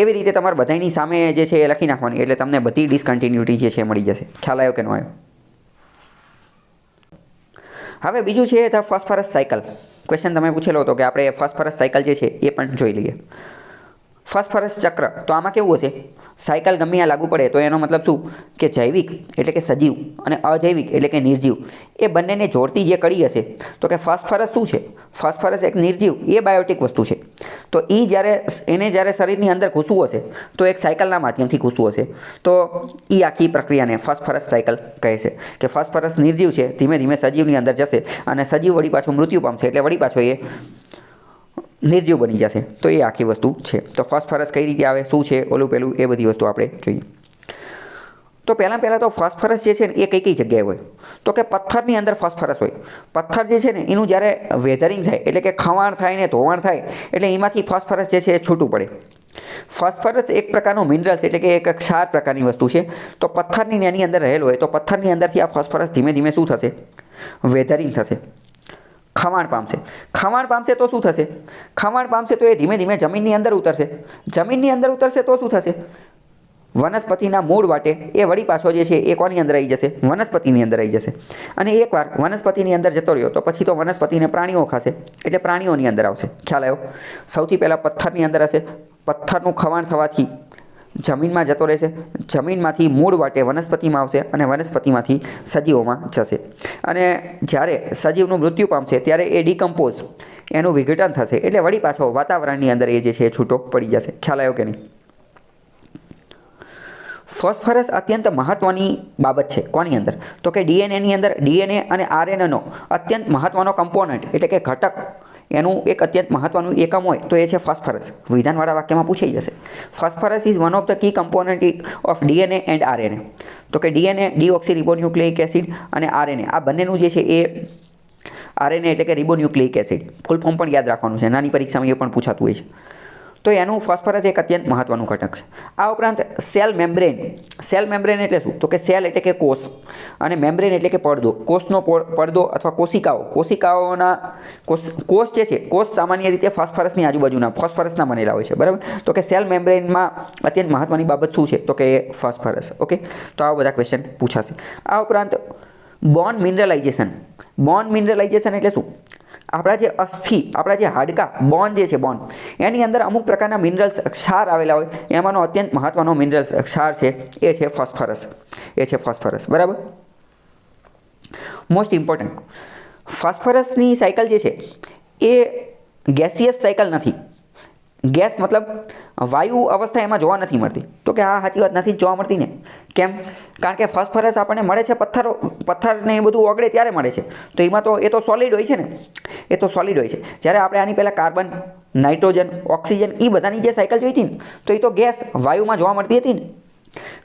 એવી રીતે તમારે બધાની સામે જે છે એ લખી નાખવાની, એટલે તમને બધી ડિસકન્ટિન્યુટી જે છે એ મળી જશે. ખ્યાલ આવ્યો કે ન આવ્યો? હવે બીજું છે ધ ફોસ્ફરસ સાયકલ. ક્વેશ્ચન તમે પૂછેલો હતો કે આપણે ફોસ્ફરસ સાયકલ જે છે એ પણ જોઈ લઈએ. ફોસ્ફરસ ચક્ર, તો આમાં કેવું હશે? સાયકલ ગમે ત્યાં લાગુ પડે તો એનો મતલબ શું કે જૈવિક એટલે કે સજીવ અને અજૈવિક એટલે કે નિર્જીવ, એ બંનેને જોડતી જે કડી હશે, તો કે ફોસ્ફરસ શું છે? ફોસ્ફરસ એક નિર્જીવ એ બાયોટિક વસ્તુ છે. તો જ્યારે શરીરની અંદર ઘૂસવું હશે તો એક સાયકલના માધ્યમથી ઘૂસવું હશે, તો એ આખી પ્રક્રિયાને ફોસ્ફરસ સાયકલ કહે છે. કે ફોસ્ફરસ નિર્જીવ છે, ધીમે ધીમે સજીવની અંદર જશે અને સજીવ વળી પાછું મૃત્યુ પામશે, એટલે વળી પાછો એ નિર્જીવ બની જશે. તો એ આખી વસ્તુ છે. તો ફોસ્ફરસ કઈ રીતે આવે, શું છે, ઓલું પેલું, એ બધી વસ્તુ આપણે જોઈએ. તો પહેલાં તો ફોસ્ફરસ જે છે ને એ કઈ જગ્યાએ હોય? તો કે પથ્થરની અંદર ફોસ્ફરસ હોય. પથ્થર જે છે ને એનું જ્યારે વેધરિંગ થાય એટલે કે ખવાણ થાય ને ધોવાણ થાય એટલે એમાંથી ફોસ્ફરસ જે છે એ છૂટું પડે. ફોસ્ફરસ એક પ્રકારનું મિનરલ્સ એટલે કે એક ક્ષાર પ્રકારની વસ્તુ છે. તો પથ્થરની એની અંદર રહેલું હોય તો પથ્થરની અંદરથી આ ફોસ્ફરસ ધીમે ધીમે શું થશે? વેધરિંગ થશે, ખવાણ પામશે તો શું થશે? ખવાણ પામશે તો એ ધીમે ધીમે જમીનની અંદર ઉતરશે. જમીનની અંદર ઉતરશે તો શું થશે? વનસ્પતિના મૂળ વાટે એ વળી પાછો જે છે એ કોની અંદર આવી જશે? વનસ્પતિની અંદર આવી જશે. અને એકવાર વનસ્પતિની અંદર જતો રહ્યો તો પછી તો વનસ્પતિને પ્રાણીઓ ખાશે, એટલે પ્રાણીઓની અંદર આવશે. ખ્યાલ આવ્યો? સૌથી પહેલાં પથ્થરની અંદર હશે, પથ્થરનું ખવાણ થવાથી જમીનમાં જતો રહેશે, જમીનમાંથી મૂળ વાટે વનસ્પતિમાં આવશે અને વનસ્પતિમાંથી સજીવોમાં જશે. અને જ્યારે સજીવનું મૃત્યુ પામશે ત્યારે એ ડિકમ્પોઝ, એનું વિઘટન થશે, એટલે વળી પાછો વાતાવરણની અંદર એ જે છે એ છૂટો પડી જશે. ખ્યાલ આવ્યો કે નહીં? ફોસ્ફરસ અત્યંત મહત્ત્વની બાબત છે. કોની અંદર? તો કે ડીએનએની અંદર. ડીએનએ અને આરએનએનો અત્યંત મહત્ત્વનો કમ્પોનન્ટ એટલે કે ઘટક, એનું એક અત્યંત મહત્ત્વનું એકમ હોય તો એ છે ફોસ્ફરસ. વિધાનવાળા વાક્યમાં પૂછાઈ જશે. Phosphorus is one of the key component of DNA and RNA. તો કે ડીએનએ ડીઓક્સીરિબોન્યુક્લિક એસિડ અને આરએનએ, આ બંનેનું જે છે એ આરએનએ એટલે કે રિબોન્યુક્લિક એસિડ, ફૂલ ફોર્મ પણ યાદ રાખવાનું છે, નાની પરીક્ષામાં એ પણ પૂછાતું હોય છે. તો એનું ફોસ્ફરસ એક અત્યંત મહત્ત્વનું ઘટક છે. આ ઉપરાંત સેલ મેમ્બ્રેન. સેલ મેમ્બ્રેન એટલે શું? તો કે સેલ એટલે કે કોષ અને મેમ્બ્રેન એટલે કે પડદો. કોષનો પડદો અથવા કોશિકાઓના કોષ જે છે, કોષ સામાન્ય રીતે ફોસ્ફરસની આજુબાજુના ફોસ્ફરસના બનેલા હોય છે. બરાબર? તો કે સેલ મેમ્બ્રેનમાં અત્યંત મહત્ત્વની બાબત શું છે? તો કે એ ફોસ્ફરસ. ઓકે, તો આવા બધા ક્વેશ્ચન પૂછાશે. આ ઉપરાંત બોન મિનરલાઇઝેશન. બોન મિનરલાઇઝેશન એટલે શું? આપણા જે અસ્થિ, આપણા જે હાડકાં, બોન જે છે, બોન, એની અંદર અમુક પ્રકારના મિનરલ્સ ક્ષાર આવેલા હોય, એમાંનો અત્યંત મહત્ત્વનો મિનરલ્સ ક્ષાર છે એ છે ફોસ્ફરસ. બરાબર? મોસ્ટ ઇમ્પોર્ટન્ટ, ફોસ્ફરસની સાયકલ જે છે એ ગેસિયસ સાયકલ નથી. ગેસ મતલબ વાયુ અવસ્થા એમાં જોવા નથી મળતી. તો કે આ સાચી વાત નથી જોવા મળતી ને. કેમ? કારણ કે ફોસ્ફરસ આપણને મળે છે પથ્થરને એ બધું ઓગળે ત્યારે મળે છે. તો એમાં તો એ તો સોલિડ હોય છે ને, એ તો સોલિડ હોય છે. જ્યારે આપણે આની પહેલાં કાર્બન, નાઇટ્રોજન, ઓક્સિજન એ બધાની જે સાયકલ જોઈ હતી ને, તો એ તો ગેસ વાયુમાં જોવા મળતી હતી ને.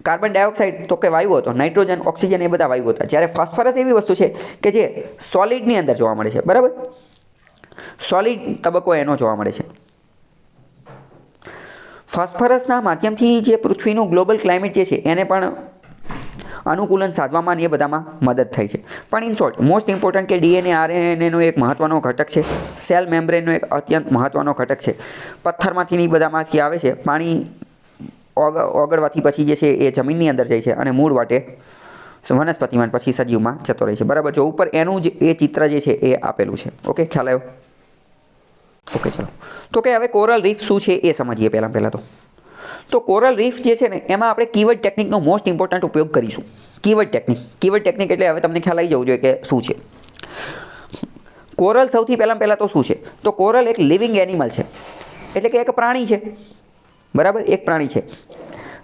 કાર્બન ડાયોક્સાઇડ તો કે વાયુ હતો, નાઇટ્રોજન, ઓક્સિજન એ બધા વાયુ હતા. જ્યારે ફોસ્ફરસ એવી વસ્તુ છે કે જે સોલિડની અંદર જોવા મળે છે. બરાબર? સોલિડ તબક્કો એનો જોવા મળે છે. ફોસ્ફરસના માધ્યમથી જે પૃથ્વીનું ગ્લોબલ ક્લાઇમેટ જે છે એને પણ અનુકૂલન સાધવામાં અને એ બધામાં મદદ થાય છે. પણ ઇન શોર્ટ, મોસ્ટ ઇમ્પોર્ટન્ટ કે ડીએનએ આરએનએનો એક મહત્ત્વનો ઘટક છે. સેલ મેમ્બ્રેનનો એક અત્યંત મહત્ત્વનો ઘટક છે. પથ્થરમાંથી એ બધામાંથી આવે છે. પાણી ઓગળવાથી પછી જે છે એ જમીનની અંદર જાય છે અને મૂળ વાટે વનસ્પતિમાં પછી સજીવમાં જતો રહે છે. બરાબર? જો ઉપર એનું જ એ ચિત્ર જે છે એ આપેલું છે. ઓકે, ખ્યાલ આવ્યો? ઓકે, ચલો. તો કે હવે કોરલ રીફ શું છે એ સમજીએ. પહેલાં તો કોરલ રીફ જે છે ને એમાં આપણે કીવર્ડ ટેકનિકનો મોસ્ટ ઇમ્પોર્ટન્ટ ઉપયોગ કરીશું. કીવર્ડ ટેકનિક એટલે હવે તમને ખ્યાલ આવી જવું જોઈએ કે શું છે કોરલ. સૌથી પહેલાં તો શું છે? તો કોરલ એક લિવિંગ એનિમલ છે, એટલે કે એક પ્રાણી છે. બરાબર? એક પ્રાણી છે.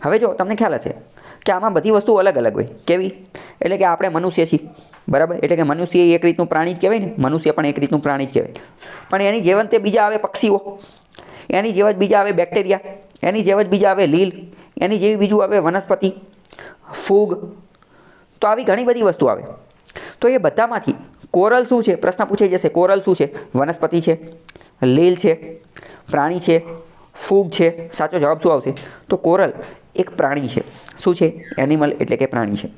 હવે જો તમને ખ્યાલ હશે કે આમાં બધી વસ્તુઓ અલગ અલગ હોય. કેવી? એટલે કે આપણે મનુષ્ય છીએ. બરાબર? એટલે કે મનુષ્ય એક રીતનું પ્રાણી જ કહેવાય ને. મનુષ્ય પણ એક રીતનું પ્રાણી જ કહેવાય. પણ એની જેવન તે બીજા આવે પક્ષીઓ, એની જેવા જ બીજા આવે બેક્ટેરિયા, એની જેવા જ બીજા આવે લીલ, એની જેવી બીજું આવે વનસ્પતિ, ફૂગ. તો આવી ઘણી બધી વસ્તુ આવે. તો એ બધામાંથી કોરલ શું છે? પ્રશ્ન પૂછાઈ જશે. કોરલ શું છે? વનસ્પતિ છે, લીલ છે, પ્રાણી છે, ફૂગ છે. સાચો જવાબ શું આવશે? તો કોરલ એક પ્રાણી છે. શું છે? એનિમલ એટલે કે પ્રાણી છે.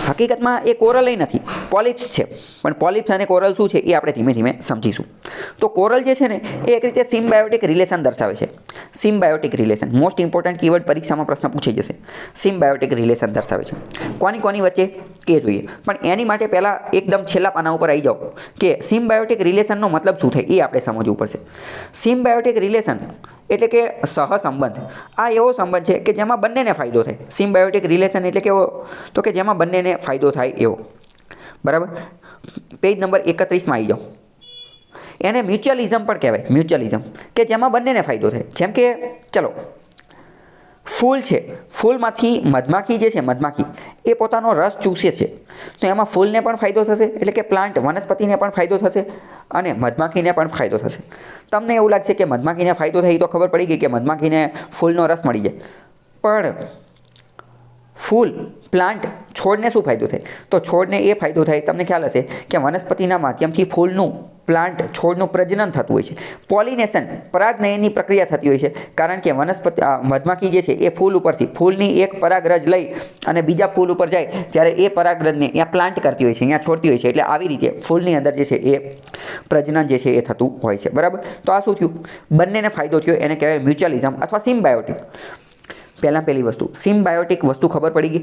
હકીકતમાં એ કોરલ નથી, પોલિપ્સ છે. પણ પોલિપ્સ અને કોરલ શું છે એ આપણે ધીમે ધીમે સમજીશું. તો કોરલ જે છે ને એ એક રીતે સિમ્બાયોટિક રિલેશન દર્શાવે છે. Symbiotic relation most important keyword પરીક્ષામાં પ્રશ્ન પૂછાઈ જશે. સિમ્બાયોટિક રિલેશન દર્શાવે છે. કોની વચ્ચે કે જોઈએ, પણ એની માટે પહેલાં એકદમ છેલ્લા પાના ઉપર આવી જાઓ કે સિમ્બાયોટિક રિલેશનનો મતલબ શું થાય એ આપણે સમજવું પડશે. સિમ્બાયોટિક રિલેશન એટલે કે સહસંબંધ. આ એવો સંબંધ છે કે જેમાં બંનેને ફાયદો થાય. સિમ્બાયોટિક રિલેશન એટલે કેવો? તો કે જેમાં બંનેને ફાયદો થાય એવો. બરાબર. પેજ નંબર 31માં આવી જાઓ. એને મ્યુચ્યુઅલિઝમ પણ કહેવાય. મ્યુચ્યુઅલિઝમ કે જેમાં બંનેને ફાયદો થાય. જેમ કે ચલો ફૂલ છે, ફૂલમાંથી મધમાખી જે છે, મધમાખી એ પોતાનો રસ ચૂસે છે, તો એમાં ફૂલને પણ ફાયદો થશે, એટલે કે પ્લાન્ટ વનસ્પતિને પણ ફાયદો થશે અને મધમાખીને પણ ફાયદો થશે. તમને એવું લાગશે કે મધમાખીને ફાયદો થાય, તો ખબર પડી ગઈ કે મધમાખીને ફૂલનો રસ મળી જાય. પણ ફૂલ પ્લાન્ટ છોડને શું ફાયદો થાય? તો છોડને એ ફાયદો થાય, તમને ખ્યાલ હશે કે વનસ્પતિના માધ્યમથી ફૂલનું પ્લાન્ટ છોડનું પ્રજનન થતું હોય છે. પોલિનેશન પરાગનયનની પ્રક્રિયા થતી હોય છે. કારણ કે મધમાખી જે છે એ ફૂલ ઉપરથી ફૂલની એક પરાગરજ લઈ અને બીજા ફૂલ ઉપર જાય ત્યારે એ પરાગરજને અહીંયા પ્લાન્ટ કરતી હોય છે, અહીંયા છોડતી હોય છે. એટલે આવી રીતે ફૂલની અંદર જે છે એ પ્રજનન જે છે એ થતું હોય છે. બરાબર. તો આ શું થયું? બંનેને ફાયદો થયો. એને કહેવાય મ્યુચ્યુઅલિઝમ અથવા સિમ્બાયોટિક. પહેલી વસ્તુ સિમ્બાયોટિક વસ્તુ ખબર પડી ગઈ.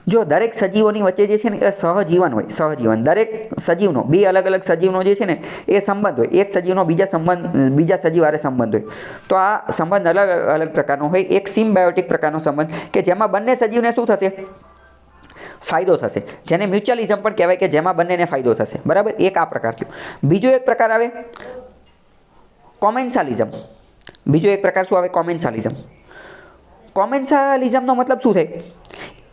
જો દરેક સજીવોની વચ્ચે જે છે ને એ સહજીવન હોય. સહજીવન દરેક સજીવનો, બે અલગ અલગ સજીવનો જે છે ને એ સંબંધ હોય. એક સજીવનો બીજા સજીવ હારે સંબંધ હોય. તો આ સંબંધ અલગ અલગ પ્રકારનો હોય. એક સિમ્બાયોટિક પ્રકારનો સંબંધ કે જેમાં બંને સજીવને શું થશે? ફાયદો થશે. જેને મ્યુચ્યુઅલિઝમ પણ કહેવાય કે જેમાં બંનેને ફાયદો થશે. બરાબર. એક આ પ્રકાર થયો. બીજો એક પ્રકાર આવે કોમેન્સાલિઝમ. બીજો એક પ્રકાર શું આવે? કોમેન્સાલિઝમ. કોમેન્સાલિઝમનો મતલબ શું થાય?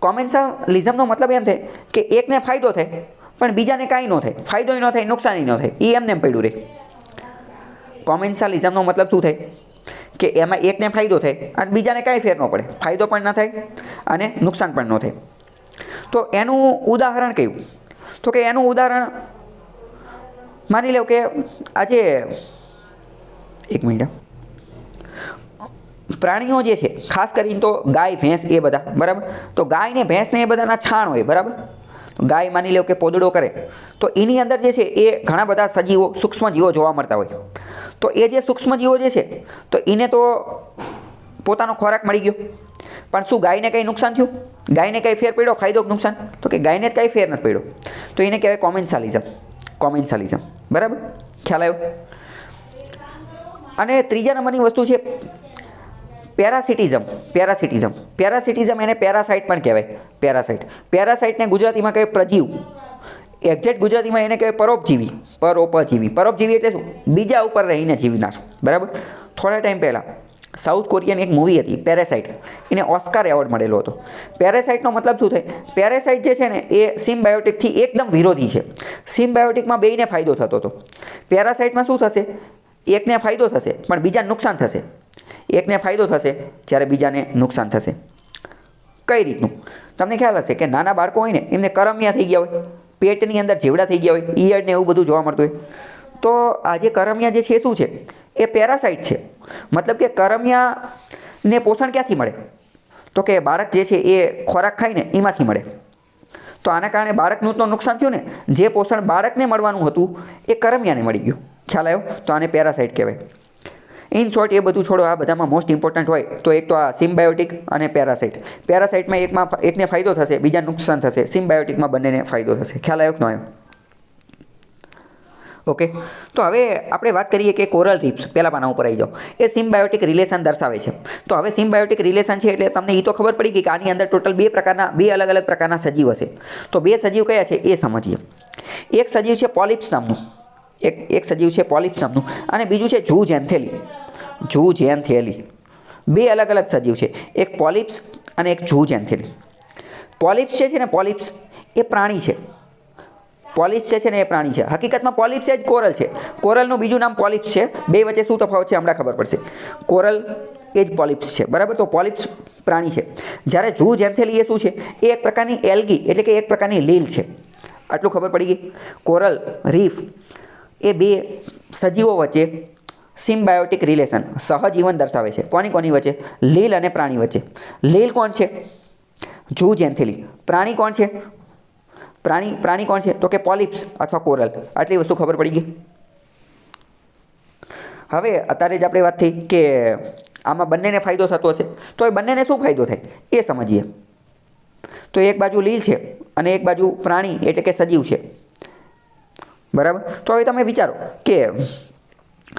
કોમેન્સાલિઝમનો મતલબ એમ થાય કે એકને ફાયદો થાય પણ બીજાને કાંઈ ન થાય, ફાયદોય ન થાય, નુકસાનય ન થાય, એ એમને એમ પડ્યું રહે. કોમેન્સાલિઝમનો મતલબ શું થાય? કે એમાં એકને ફાયદો થાય અને બીજાને કાંઈ ફેર ન પડે, ફાયદો પણ ન થાય અને નુકસાન પણ ન થાય. તો એનું ઉદાહરણ કયું? તો કે એનું ઉદાહરણ માની લો કે આજે એક મિનિટ, પ્રાણીઓ જે છે ખાસ કરીને તો ગાય, ભેંસ એ બધા. બરાબર. તો ગાય ને ભેંસ ને એ બધાના છાણ હોય. બરાબર. ગાય માની લો કે પોદડો કરે તો એની અંદર જે છે એ ઘણા બધા સજીવો, સૂક્ષ્મ જીવો જોવા મળતા હોય. તો એ જે સૂક્ષ્મ જીવો જે છે તો એને તો પોતાનો ખોરાક મળી ગયો, પણ શું ગાયને કંઈ નુકસાન થયું? ગાયને કંઈ ફેર પડ્યો? ફાયદો કે નુકસાન? તો કે ગાયને જ કંઈ ફેર નથી પડ્યો. તો એને કહેવાય કોમેન્સાલિઝમ. કોમેન્સાલિઝમ. બરાબર. ખ્યાલ આવ્યો? અને ત્રીજા નંબરની વસ્તુ છે પેરાસિટિઝમ. પેરાસિટિઝમ એને પેરાસાઇટ પણ કહેવાય. પેરાસાઇટને ગુજરાતીમાં કહેવાય પ્રજીવ. એક્ઝેક્ટ ગુજરાતીમાં એને કહેવાય પરોપજીવી. પરોપજીવી એટલે શું? બીજા ઉપર રહીને જીવનાર. બરાબર. થોડા ટાઈમ પહેલાં સાઉથ કોરિયન એક મૂવી હતી પેરાસાઇટ, એને ઓસ્કાર એવોર્ડ મળેલો હતો. પેરાસાઇટનો મતલબ શું થાય? પેરાસાઇટ જે છે ને એ સિમ્બાયોટિકથી એકદમ વિરોધી છે. સિમ્બાયોટિકમાં બેયને ફાયદો થતો હતો. પેરાસાઇટમાં શું થશે? એકને ફાયદો થશે પણ બીજાને નુકસાન થશે. એકને ફાયદો થશે જ્યારે બીજાને નુકસાન થશે. કઈ રીતનું? તમને ખ્યાલ હશે કે નાના બાળકો હોય ને એમને કરમિયા થઈ ગયા હોય, પેટની અંદર જીવડા થઈ ગયા હોય, ઈયળ ને એવું બધું જોવા મળતું હોય. તો આ જે કરમિયા જે છે શું છે? એ પેરાસાઇટ છે. મતલબ કે કરમિયાને પોષણ ક્યાંથી મળે? તો કે બાળક જે છે એ ખોરાક ખાય ને એમાંથી મળે. તો આના કારણે બાળકનું તો નુકસાન થયું ને. જે પોષણ બાળકને મળવાનું હતું એ કરમિયાને મળી ગયું. ખ્યાલ આવ્યો? તો આને પેરાસાઇટ કહેવાય. ઇન શોર્ટ એ બધું છોડો, આ બધામાં મોસ્ટ ઇમ્પોર્ટન્ટ હોય તો એક તો આ સિમ્બાયોટિક અને પેરાસાઇટ. પેરાસાઇટમાં એકને ફાયદો થશે, બીજાને નુકસાન થશે. સિમ્બાયોટિકમાં બંનેને ફાયદો થશે. ખ્યાલ આવ્યો કે ન આવ્યો? ઓકે. તો હવે આપણે વાત કરીએ કે કોરલ રીફ્સ. પહેલા પાના ઉપર આવી જાઓ. એ સિમ્બાયોટિક રિલેશન દર્શાવે છે. તો હવે સિમ્બાયોટિક રિલેશન છે એટલે તમને એ તો ખબર પડી ગઈ કે આની અંદર ટોટલ બે અલગ અલગ પ્રકારના સજીવ હશે. તો બે સજીવ કયા છે એ સમજીએ. એક સજીવ છે પોલિપ્સ નામનું, એક સજીવ છે પોલિપ્સ નામનું, અને બીજું છે ઝૂઝેન્થેલી. બે અલગ અલગ સજીવ છે, એક પોલિપ્સ અને એક ઝૂઝેન્થેલી. પોલિપ્સ છે ને, પોલિપ્સ એ પ્રાણી છે. પોલિપ્સ છે ને એ પ્રાણી છે. હકીકતમાં પોલિપ્સ એ જ કોરલ છે. કોરલનું બીજું નામ પોલિપ્સ છે. બે વચ્ચે શું તફાવત છે હમણાં ખબર પડશે. કોરલ એ જ પોલિપ્સ છે. બરાબર. તો પોલિપ્સ પ્રાણી છે. જ્યારે ઝૂઝેન્થેલી એ શું છે? એ એક પ્રકારની એલ્ગી એટલે કે એક પ્રકારની લીલ છે. આટલું ખબર પડી ગઈ. કોરલ રીફ એ બે સજીવો વચ્ચે સિમ્બાયોટિક રિલેશન સહજીવન દર્શાવે છે. કોની વચ્ચે? લીલ અને પ્રાણી વચ્ચે. લીલ કોણ છે? જૂ જેન્થેલી. પ્રાણી કોણ છે? પ્રાણી કોણ છે? તો કે પોલિપ્સ અથવા કોરલ. આટલી વસ્તુ ખબર પડી ગઈ. હવે અત્યારે જ આપણે વાત થઈ કે આમાં બંનેને ફાયદો થતો હશે, તો એ બંનેને શું ફાયદો થાય એ સમજીએ. તો એક બાજુ લીલ છે અને એક બાજુ પ્રાણી એટલે કે સજીવ છે, બરાબર. તો હવે તમે વિચારો કે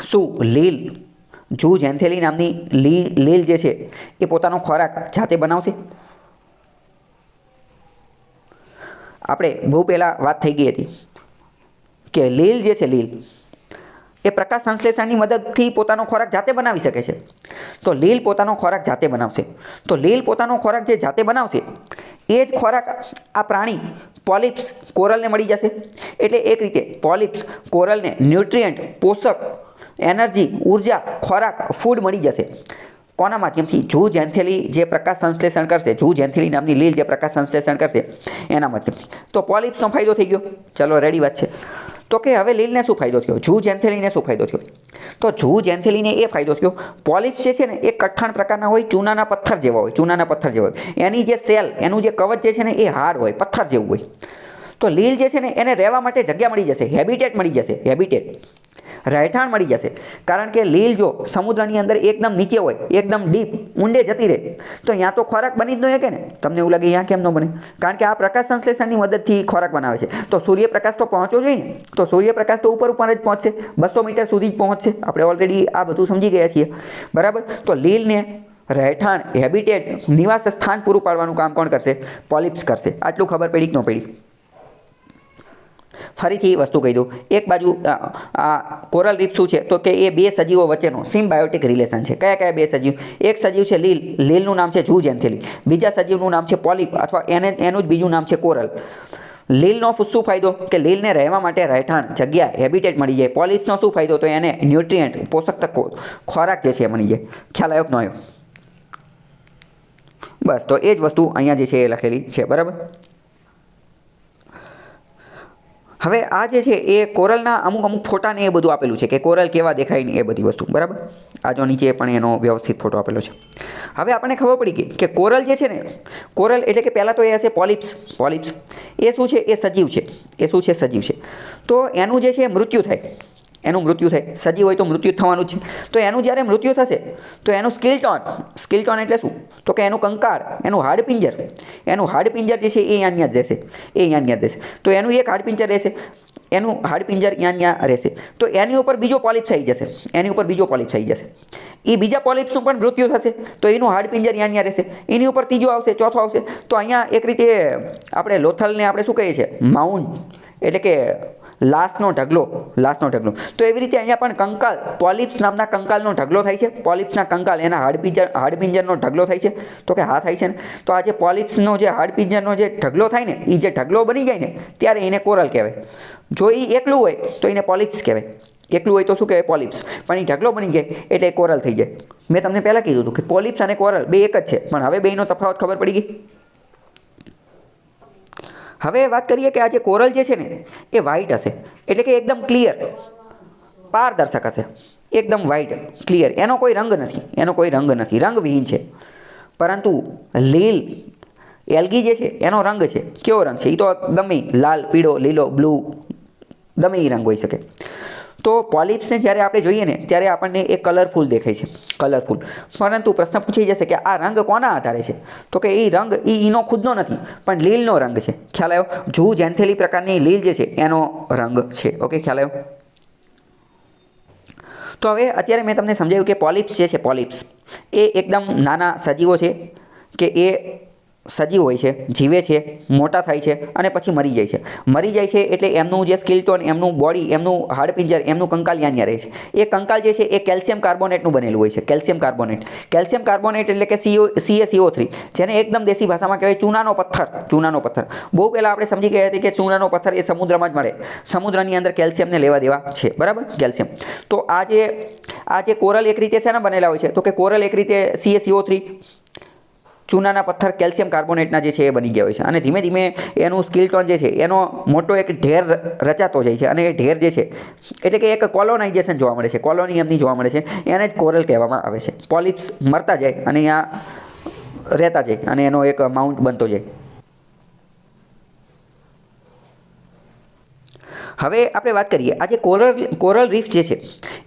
શું લીલ જૂ જેન્થેલી નામની લીલ જે છે એ પોતાનો ખોરાક જાતે બનાવશે? આપણે બહુ પહેલાં વાત થઈ ગઈ હતી કે લીલ જે છે લીલ એ પ્રકાશ સંશ્લેષણની મદદથી પોતાનો ખોરાક જાતે બનાવી શકે છે. તો લીલ પોતાનો ખોરાક જાતે બનાવશે. તો લીલ પોતાનો ખોરાક જે જાતે બનાવશે એ જ ખોરાક આ પ્રાણી પોલિપ્સ કોરલને મળી જશે. એટલે એક રીતે પોલિપ્સ કોરલને ન્યુટ્રિયન્ટ, પોષક, એનર્જી, ઉર્જા, ખોરાક, ફૂડ મળી જશે. કોના માધ્યમથી? જૂ જેન્થેલી જે પ્રકાશ સંશ્લેષણ કરશે, જૂ જેન્થેલી નામની લીલ જે પ્રકાશ સંશ્લેષણ કરશે એના માધ્યમથી. તો પોલિપ્સનો ફાયદો થઈ ગયો. ચલો રેડી વાત છે. તો કે હવે લીલને શું ફાયદો થયો? જૂ જેન્થેલીને શું ફાયદો થયો? તો જૂ જેન્થેલીને એ ફાયદો થયો, પોલિપ્સ જે છે ને એ કઠણ પ્રકારના હોય, ચૂનાના પથ્થર જેવા હોય. એની જે સેલ, એનું જે કવચ જે છે ને એ હાર્ડ હોય, પથ્થર જેવું હોય. તો લીલ જે છે ને એને રહેવા માટે જગ્યા મળી જશે, હેબિટેટ મળી જશે, રહેઠાણ મળી જશે. કારણ કે લીલ જો સમુદ્રની અંદર એકદમ નીચે હોય, એકદમ ડીપ ઊંડે જતી રહે, તો ત્યાં તો ખોરાક બની જ ન શકે ને. તમને એવું લાગે ત્યાં કેમ ન બને? કારણ કે આ પ્રકાશ સંશ્લેષણની મદદથી ખોરાક બનાવે છે. તો સૂર્યપ્રકાશ તો પહોંચવો જોઈએ ને. તો સૂર્યપ્રકાશ તો ઉપર જ પહોંચશે, 200 મીટર સુધી જ પહોંચશે. આપણે ઓલરેડી આ બધું સમજી ગયા છીએ, બરાબર. તો લીલને રહેઠાણ, હેબિટેટ, નિવાસ સ્થાન પૂરું પાડવાનું કામ કોણ કરશે? પોલિપ્સ કરશે. આટલું ખબર પડી કે ન પડી? ફરીથી વસ્તુ કહી દઉં. એક બાજુ આ કોરલ રીફ શું છે? તો કે એ બે સજીવો વચ્ચેનો સિમ્બાયોટિક રિલેશન છે. કયા બે સજીવ? એક સજીવ છે લીલ, લીલનું નામ છે જૂ જેન્થેલી. બીજા સજીવનું નામ છે પોલિપ અથવા એનું જ બીજું નામ છે કોરલ. લીલનો શું ફાયદો? કે લીલને રહેવા માટે રહેઠાણ, જગ્યા, હેબિટેટ મળી જાય. પોલિપ્સનો શું ફાયદો? તો એને ન્યુટ્રિયન્ટ, પોષક તત્વો, ખોરાક જે છે એ મળી જાય. ખ્યાલ આવ્યો કે ન આવ્યો? બસ, તો એ જ વસ્તુ અહીંયા જે છે એ લખેલી છે, બરાબર. હવે આ જે છે એ કોરલના અમુક ફોટા ને એ બધું આપેલું છે કે કોરલ કેવા દેખાય ને એ બધી વસ્તુ, બરાબર. આ જો નીચે પણ એનો વ્યવસ્થિત ફોટો આપેલો છે. હવે આપણને ખબર પડી ગઈ કે કોરલ જે છે ને, કોરલ એટલે કે પહેલાં તો એ હશે પોલિપ્સ. એ શું છે? એ સજીવ છે. સજીવ છે. તો એનું જે છે મૃત્યુ થાય. સજીવ હોય તો મૃત્યુ થવાનું જ છે. તો એનું જ્યારે મૃત્યુ થશે તો એનું સ્કેલેટન એટલે શું? તો કે એનું કંકાળ, એનું હાડપિંજર જે છે એ અહીંયા જ રહેશે. તો એનું એક હાડપિંજર રહેશે, એનું હાડપિંજર અહીંયા રહેશે. તો એની ઉપર બીજો પોલિપ્સ આવી જશે. એ બીજા પોલિપ્સનું પણ મૃત્યુ થશે તો એનું હાડપિંજર અહીંયા રહેશે. એની ઉપર ત્રીજો આવશે, ચોથો આવશે. તો અહીંયા એક રીતે આપણે લોથલને આપણે શું કહીએ છીએ? માઉન્ડ એટલે કે લાશનો ઢગલો. તો એવી રીતે અહીંયા પણ કંકાલ, પોલિપ્સ નામના કંકાલનો ઢગલો થાય છે. પોલિપ્સના કંકાલ, એના હાડપિંજરનો ઢગલો થાય છે. તો કે હા થાય છે ને. તો આ જે પોલિપ્સનો જે હાડપિંજરનો જે ઢગલો થાય ને, એ જે ઢગલો બની જાય ને ત્યારે એને કોરલ કહેવાય. જો એ એકલું હોય તો એને પોલિપ્સ કહેવાય. એકલું હોય તો શું કહેવાય? પોલિપ્સ. પણ એ ઢગલો બની જાય એટલે કોરલ થઈ જાય. મેં તમને પહેલાં કીધું હતું કે પોલિપ્સ અને કોરલ બે એક જ છે, પણ હવે બેનો તફાવત ખબર પડી ગઈ. હવે વાત કરીએ કે આ જે કોરલ જે છે ને એ વ્હાઇટ હશે, એટલે કે એકદમ ક્લિયર, પારદર્શક હશે. એકદમ વ્હાઇટ, ક્લિયર. એનો કોઈ રંગ નથી, રંગવિહીન છે. પરંતુ લીલ એલ્ગી જે છે એનો રંગ છે. કેવો રંગ છે? એ તો ગમે લાલ, પીળો, લીલો, બ્લુ, ગમે એ રંગ હોઈ શકે. તો પોલિપ્સને જ્યારે આપણે જોઈએ ને ત્યારે આપણને એ કલરફુલ દેખાય છે, પરંતુ પ્રશ્ન પૂછાઈ જશે કે આ રંગ કોના આધારે છે? તો કે એ રંગ એનો ખુદનો નથી, પણ લીલનો રંગ છે. ખ્યાલ આવ્યો? જૂ જેન્થેલી પ્રકારની લીલ જે છે એનો રંગ છે. ઓકે, ખ્યાલ આવ્યો? તો હવે અત્યારે મેં તમને સમજાવ્યું કે પોલિપ્સ જે છે, પોલિપ્સ એ એકદમ નાના સજીવો છે કે એ સજીવ હોય છે, જીવે છે, મોટા થાય છે અને પછી મરી જાય છે. એટલે એમનું જે સ્કેલેટન, એમનું બોડી, એમનું હાડપિંજર, એમનું કંકાલ અહીંયા રહે છે. એ કંકાલ જે છે એ કેલ્શિયમ કાર્બોનેટનું બનેલું હોય છે. કેલ્શિયમ કાર્બોનેટ એટલે કે CaCO3, જેને એકદમ દેશી ભાષામાં કહેવાય ચૂનાનો પથ્થર. બહુ પહેલાં આપણે સમજી ગયા હતી કે ચૂનાનો પથ્થર એ સમુદ્રમાં જ મળે. સમુદ્રની અંદર કેલ્શિયમને લેવા દેવા છે, બરાબર, કેલ્શિયમ. તો આ જે કોરલ એક રીતે શેના બનેલા હોય છે? તો કે કોરલ એક રીતે CaCO3 ચૂનાના પથ્થર કેલ્શિયમ કાર્બોનેટના જે છે એ બની ગયા હોય છે અને ધીમે ધીમે એનું સ્કિલ્ટોન જે છે એનો મોટો એક ઢેર રચાતો જાય છે અને એ ઢેર જે છે એટલે કે એક કોલોનાઇઝેશન જોવા મળે છે, કોલોની એમની જોવા મળે છે, એને જ કોરલ કહેવામાં આવે છે. પોલિપ્સ મરતા જાય અને અહીંયા રહેતા જાય અને એનો એક માઉન્ટ બનતો જાય. હવે આપણે વાત કરીએ, આ જે કોરલ રીફ જે છે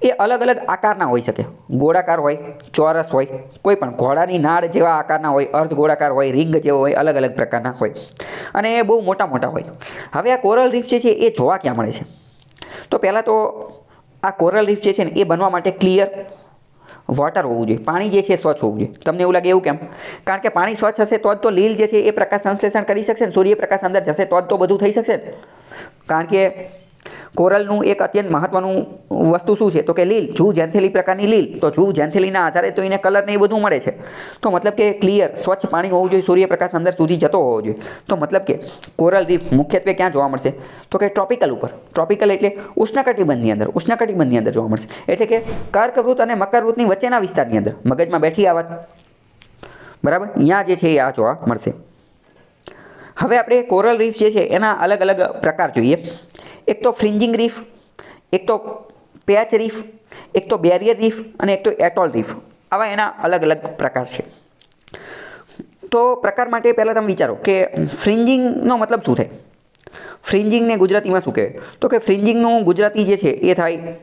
એ અલગ અલગ આકારના હોઈ શકે. ગોળાકાર હોય, ચોરસ હોય, કોઈ પણ ઘોડાની નાળ જેવા આકારના હોય, અર્ધ ગોળાકાર હોય, રિંગ જેવો હોય, અલગ અલગ પ્રકારના હોય અને એ બહુ મોટા મોટા હોય. હવે આ કોરલ રીફ જે છે એ જોવા ક્યાં મળે છે? તો પહેલાં તો આ કોરલ રીફ જે છે ને એ બનવા માટે ક્લિયર વોટર હોવું જોઈએ, પાણી જે છે સ્વચ્છ હોવું જોઈએ. તમને એવું લાગે એવું કેમ? કારણ કે પાણી સ્વચ્છ હશે તો જ તો લીલ જે છે એ પ્રકાશ સંશ્લેષણ કરી શકશે ને, સૂર્યપ્રકાશ અંદર જશે તો જ તો બધું થઈ શકશે ને. કારણ કે કોરલનું એક અત્યંત મહત્વનું વસ્તુ શું છે તો કે લીલ, જૂ જેન્થેલી પ્રકારની લીલ. તો જૂ જેન્થેલીના આધારે તો એને કલર ને એ બધું મળે છે. તો મતલબ કે ક્લિયર સ્વચ્છ પાણી હોવું જોઈએ, સૂર્યપ્રકાશ અંદર સુધી જતો હોવો જોઈએ. તો મતલબ કે કોરલ રીફ મુખ્યત્વે ક્યાં જોવા મળશે તો કે ટ્રોપિકલ ઉપર. ટ્રોપિકલ એટલે ઉષ્ણકટિબંધની અંદર જોવા મળશે. એટલે કે કર્કવૃત અને મકરવૃતની વચ્ચેના વિસ્તારની અંદર. મગજમાં બેઠી આ વાત, બરાબર? અહીંયા જે છે એ આ જોવા મળશે. હવે આપણે કોરલ રીફ જે છે એના અલગ અલગ પ્રકાર જોઈએ. એક તો ફ્રિન્જિંગ રીફ, એક તો પેચ રીફ, એક તો બેરિયર રીફ અને એક તો એટોલ રીફ. આવા એના અલગ અલગ પ્રકાર છે. તો પ્રકાર માટે પહેલાં તમે વિચારો કે ફ્રિન્જિંગનો મતલબ શું થાય? ફ્રિન્જિંગને ગુજરાતીમાં શું કહેવાય? તો કે ફ્રિન્જિંગનું ગુજરાતી જે છે એ થાય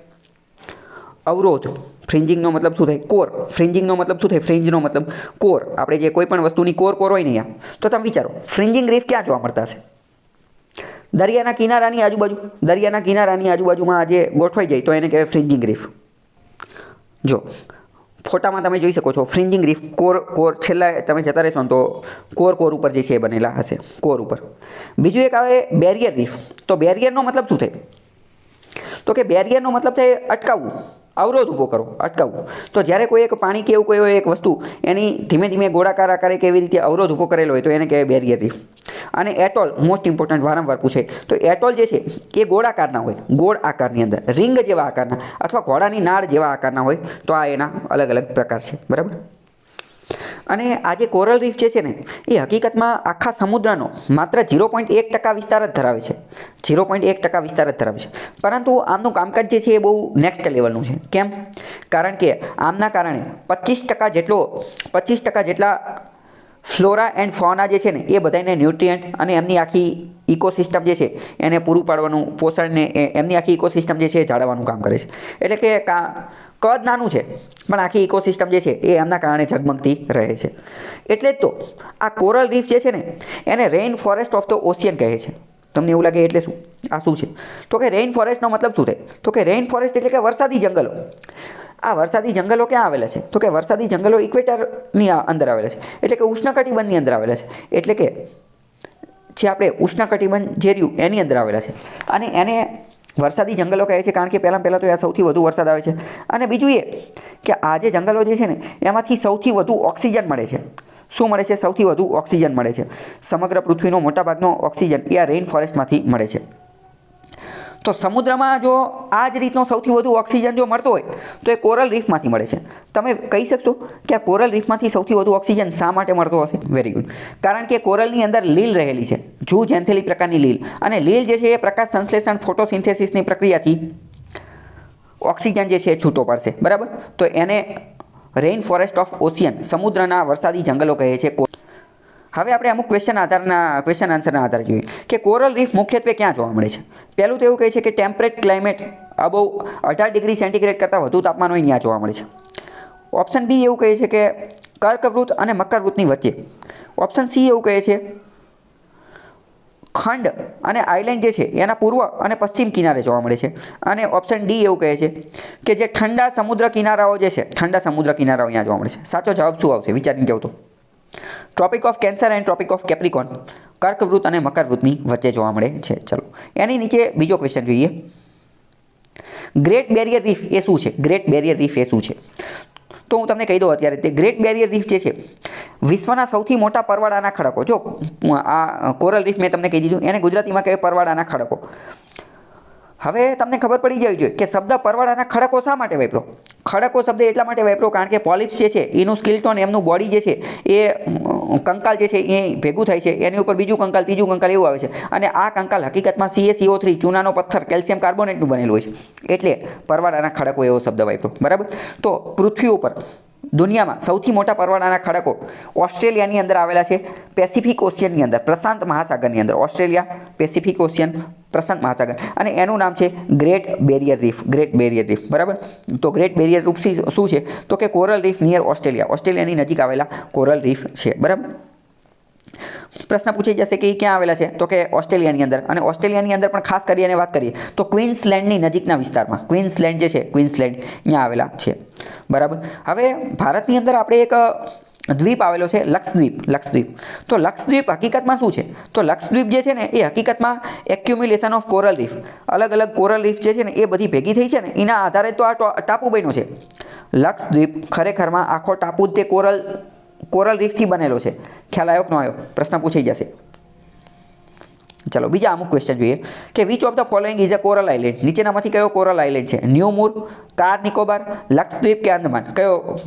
અવરોધ. ફ્રિન્જિંગનો મતલબ શું થાય? કોર. ફ્રિન્જિંગનો મતલબ શું થાય? ફ્રિન્જનો મતલબ કોર. આપણે જે કોઈ પણ વસ્તુની કોર હોય ને અહીંયા. તો તમે વિચારો ફ્રિન્જિંગ રીફ ક્યાં જોવા મળતા હશે? દરિયાના કિનારાની આજુબાજુમાં આજે ગોઠવાઈ જાય તો એને કહેવાય ફ્રિન્જિંગ રીફ. જો ફોટામાં તમે જોઈ શકો છો ફ્રિન્જિંગ રીફ કોર છેલ્લા તમે જતા રહેશો ને તો કોર ઉપર જે છે એ બનેલા હશે, કોર ઉપર. બીજું એક આવે બેરિયર રીફ. તો બેરિયરનો મતલબ શું થાય? તો કે બેરિયરનો મતલબ થાય અટકાવવું, અવરોધ ઊભો કરો, અટકાવવું. તો જ્યારે કોઈ એક પાણી કે એવું કોઈ એક વસ્તુ એની ધીમે ધીમે ગોળાકાર આકારે કેવી રીતે અવરોધ ઊભો કરેલો હોય તો એને કહેવાય બેરિયર રીફ. અને એટોલ મોસ્ટ ઇમ્પોર્ટન્ટ વારંવાર પૂછે તો એટોલ જે છે એ ગોળાકારના હોય, ગોળ આકારની અંદર, રિંગ જેવા આકારના અથવા ઘોડાની નાળ જેવા આકારના હોય. તો આ એના અલગ અલગ પ્રકાર છે, બરાબર? અને આ જે કોરલ રીફ જે છે ને એ હકીકતમાં આખા સમુદ્રનો માત્ર 0.1% વિસ્તાર જ ધરાવે છે. 0.1% વિસ્તાર જ ધરાવે છે. પરંતુ આમનું કામકાજ જે છે એ બહુ નેક્સ્ટ લેવલનું છે. કેમ? કારણ કે આમના કારણે 25% જેટલા ફ્લોરા એન્ડ ફોના જે છે ને એ બધાને ન્યુટ્રિયન્ટ અને એમની આખી ઇકોસિસ્ટમ જે છે એને પૂરું પાડવાનું, પોષણને એમની આખી ઇકોસિસ્ટમ જે છે એ જાળવવાનું કામ કરે છે. એટલે કે કદ નાનું છે પણ આખી ઇકોસિસ્ટમ જે છે એ એમના કારણે ઝગમગતી રહે છે. એટલે જ તો આ કોરલ રીફ જે છે ને એને rain forest of the ocean કહે છે. તમને એવું લાગે એટલે શું? આ શું છે? તો કે રેઇન ફોરેસ્ટનો મતલબ શું થાય? તો કે રેઇન ફોરેસ્ટ એટલે કે વરસાદી જંગલો. આ વરસાદી જંગલો ક્યાં આવેલા છે? તો કે વરસાદી જંગલો ઇક્વેટરની અંદર આવેલા છે. એટલે કે ઉષ્ણકટિબંધની અંદર આવેલા છે. એટલે કે જે આપણે ઉષ્ણકટિબંધ જે રહ્યું એની અંદર આવેલા છે. અને એને વરસાદી જંગલો કહે છે કારણ કે પહેલાં તો આ સૌથી વધુ વરસાદ આવે છે. અને બીજું એ કે આ જે જંગલો જે છે ને એમાંથી સૌથી વધુ ઓક્સિજન મળે છે. શું મળે છે? સૌથી વધુ ઓક્સિજન મળે છે. સમગ્ર પૃથ્વીનો મોટાભાગનો ઓક્સિજન એ આ રેઇન ફોરેસ્ટમાંથી મળે છે. તો સમુદ્રમાં જો આ જ રીતનો સૌથી વધુ ઓક્સિજન જો મળતો હોય તો એ કોરલ રીફમાંથી મળે છે. તમે કહી શકશો કે આ કોરલ રીફમાંથી સૌથી વધુ ઓક્સિજન શા માટે મળતો હશે? Very good. કારણ કે કોરલની અંદર લીલ રહેલી છે, જૂ જેન્થેલી પ્રકારની લીલ. અને લીલ જે છે એ પ્રકાશ સંશ્લેષણ ફોટોસિન્થેસિસની પ્રક્રિયાથી ઓક્સિજન જે છે એ છૂટો પાડશે, બરાબર? તો એને રેઇન ફોરેસ્ટ ઓફ ઓશિયન, સમુદ્રના વરસાદી જંગલો કહે છે. હવે આપણે અમુક ક્વેશ્ચન આન્સરના આધારે જોઈએ કે કોરલ રીફ મુખ્યત્વે ક્યાં જોવા મળે છે. પહેલું તો એવું કહે છે કે temperate climate above 18 degree centigrade કરતાં વધુ તાપમાન હોય ત્યાં જોવા મળે છે. ઓપ્શન બી એવું કહે છે કે કર્કવૃત અને મકરવૃતની વચ્ચે. ઓપ્શન સી એવું કહે છે ખંડ અને આઇલેન્ડ જે છે એના પૂર્વ અને પશ્ચિમ કિનારે જોવા મળે છે. અને ઓપ્શન ડી એવું કહે છે કે જે ઠંડા સમુદ્ર કિનારાઓ જે છે, ઠંડા સમુદ્ર કિનારાઓ અહીંયા જોવા મળે છે. સાચો જવાબ શું આવશે? વિચારીને કહો તો. Tropic of Cancer and Tropic of Capricorn કર્કવૃત અને મકરવૃતની વચ્ચે જોવા મળે છે. ચલો એની નીચે બીજો ક્વેશ્ચન જોઈએ. ગ્રેટ બેરિયર રીફ એ શું છે? ગ્રેટ બેરિયર રીફ એ શું છે? તો હું તમને કહી દઉં અત્યારે. તે ગ્રેટ બેરિયર રીફ જે છે વિશ્વના સૌથી મોટા પરવાળાના ખડકો. જો આ કોરલ રીફ મેં તમને કહી દીધું, એને ગુજરાતીમાં કહેવાય પરવાળાના ખડકો. હવે તમને ખબર પડી જવી જોઈએ કે શબ્દ પરવાળાના ખડકો શા માટે વાપરો. ખડકો શબ્દ એટલા માટે વાપરો કારણ કે પોલિપ્સ જે છે એનું સ્કેલેટન એમનું બોડી જે છે એ કંકાલ જે છે એ ભેગું થાય છે, એની ઉપર બીજું કંકાલ ત્રીજું કંકાલ એવું આવે છે અને આ કંકાલ હકીકતમાં CaCO3 ચૂનાનો પથ્થર કેલ્શિયમ કાર્બોનેટનું બનેલું હોય છે, એટલે પરવાળાના ખડકો એવો શબ્દ વાપરો. બરાબર. તો પૃથ્વી ઉપર દુનિયામાં સૌથી મોટા પરવાળાના ખડકો ઓસ્ટ્રેલિયાની અંદર આવેલા છે, પેસિફિક ઓશિયનની અંદર, પ્રશાંત મહાસાગરની અંદર. ઓસ્ટ્રેલિયા, પેસિફિક ઓશિયન, પ્રશાંત મહાસાગર, અને એનું નામ છે great barrier reef. Great barrier reef. બરાબર. તો ગ્રેટ બેરિયર રીફ શું છે? તો કે કોરલ રીફ નિયર ઓસ્ટ્રેલિયા. ઓસ્ટ્રેલિયાની નજીક આવેલા કોરલ રીફ છે. બરાબર. પ્રશ્ન પૂછાઈ જશે કે એ ક્યાં આવેલા છે? તો કે ઓસ્ટ્રેલિયાની અંદર. અને ઓસ્ટ્રેલિયાની અંદર પણ ખાસ કરીને વાત કરીએ તો ક્વીન્સલેન્ડની નજીકના વિસ્તારમાં, ક્વીન્સલેન્ડ જે છે, ક્વીન્સલેન્ડ અહીંયા આવેલા છે. બરાબર. હવે ભારતની અંદર આપણે એક દ્વીપ આવેલો છે, લક્ષદ્વીપ. લક્ષદ્વીપ. તો લક્ષદ્વીપ હકીકતમાં શું છે? તો લક્ષદ્વીપ જે છે ને એ હકીકતમાં એક્યુમ્યુલેશન ઓફ કોરલ રીફ, અલગ અલગ કોરલ રીફ જે છે ને એ બધી ભેગી થઈ છે ને એના આધારે તો આ ટાપુ બન્યો છે. લક્ષદ્વીપ ખરેખરમાં આખો ટાપુ તે કોરલ રીફથી બનેલો છે. ખ્યાલ આવ્યો કે ન આવ્યો? પ્રશ્ન પૂછાઈ જશે. ચલો બીજા અમુક ક્વેશ્ચન જોઈએ કે which of the following is a coral island. નીચેનામાંથી કયો કોરલ આઇલેન્ડ છે? ન્યૂ મૂર, કાર નિકોબાર, લક્ષદ્વીપ કે આંદમાન? કયો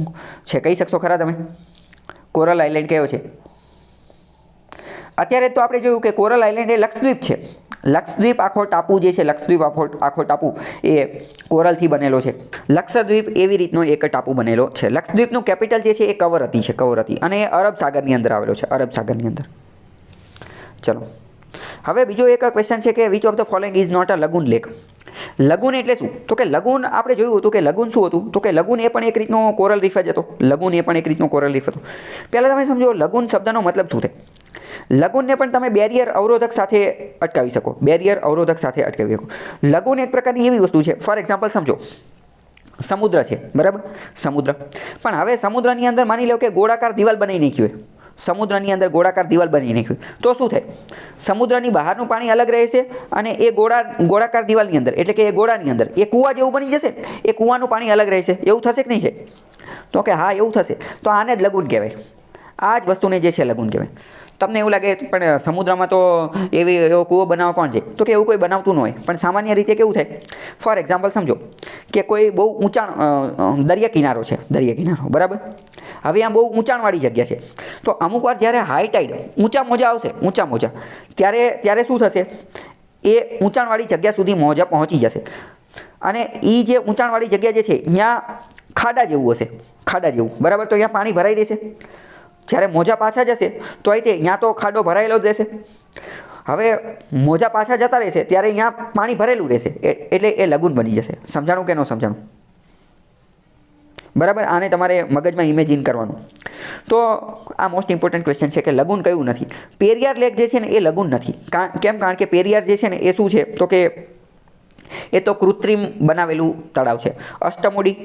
છે? કહી શકશો ખરા તમે? કોરલ આઇલેન્ડ કયો છે? અત્યારે તો આપણે જોયું કે કોરલ આઇલેન્ડ એ લક્ષદ્વીપ છે. લક્ષદ્વીપ આખો ટાપુ જે છે, લક્ષદ્વીપ આખો ટાપુ એ કોરલથી બનેલો છે. લક્ષદ્વીપ એવી રીતનો એક ટાપુ બનેલો છે. લક્ષદ્વીપનું કેપિટલ જે છે એ કવરતી છે, કવરતી, અને એ અરબ સાગરની અંદર આવેલો છે, અરબ સાગરની અંદર. ચલો હવે બીજો એક ક્વેશ્ચન છે કે which of the following is not a lagoon lake. Lagoon એટલે શું? તો કે લગૂન આપણે જોયું હતું કે લગૂન શું હતું? તો કે લગૂન એ પણ એક રીતનો કોરલ રીફ જ હતો. લગૂન એ પણ એક રીતનો કોરલ રીફ હતો. પહેલાં તમે સમજો લગૂન શબ્દનો મતલબ શું થાય. લગૂનને પણ તમે બેરિયર અવરોધક સાથે અટકાવી શકો. બેરિયર અવરોધક સાથે અટકાવી શકો. લગૂન એક પ્રકારની એવી વસ્તુ છે, ફોર એક્ઝામ્પલ સમજો સમુદ્ર છે. બરાબર. સમુદ્ર. પણ હવે સમુદ્રની અંદર માની લો કે ગોળાકાર દિવાલ બનાવી નાખી હોય. સમુદ્રની અંદર ગોળાકાર દિવાલ બની નાખ્યું તો શું થાય? સમુદ્રની બહારનું પાણી અલગ રહેશે અને એ ગોળાકાર દિવાલની અંદર, એટલે કે એ ગોળાની અંદર એ કૂવા જેવું બની જશે. એ કૂવાનું પાણી અલગ રહેશે. એવું થશે કે નહીં થાય? તો કે હા, એવું થશે. તો આને જ લગૂન કહેવાય. આ જ વસ્તુને જે છે લગૂન કહેવાય. તમને એવું લાગે પણ સમુદ્રમાં તો એવો કૂવો બનાવવા કોણ છે? તો કે એવું કોઈ બનાવતું ન હોય. પણ સામાન્ય રીતે કેવું થાય? ફોર એક્ઝામ્પલ સમજો કે કોઈ બહુ ઊંચાણ દરિયા કિનારો છે, દરિયા કિનારો. બરાબર. હવે આ બહુ ઊંચાણવાળી જગ્યા છે. તો અમુક વાર જ્યારે હાઈ ટાઈડ, ઊંચા મોજા આવશે, ઊંચા મોજા, ત્યારે શું થશે? એ ઊંચાણવાળી જગ્યા સુધી મોજા પહોંચી જશે અને એ જે ઊંચાણવાળી જગ્યા જે છે ત્યાં ખાડા જેવું હશે, ખાડા જેવું. બરાબર. તો અહીંયા પાણી ભરાઈ રહેશે. જ્યારે મોજા પાછા જશે તો ત્યાં તો ખાડો ભરાયેલો જ રહેશે. હવે મોજા પાછા જતા રહેશે ત્યારે અહીંયા પાણી ભરેલું રહેશે, એટલે એ લગૂન બની જશે. સમજાણું કે ન સમજાણું? બરાબર. આને તમારે મગજમાં ઇમેજિન કરવાનું. તો આ મોસ્ટ ઇમ્પોર્ટન્ટ ક્વેશ્ચન છે કે લગૂન કયું નથી. પેરિયાર લેક જે છે ને એ લગૂન નથી. કેમ? કારણ કે પેરિયાર જે છે ને એ શું છે? તો કે એ તો કૃત્રિમ બનાવેલું તળાવ છે. અષ્ટમુડી,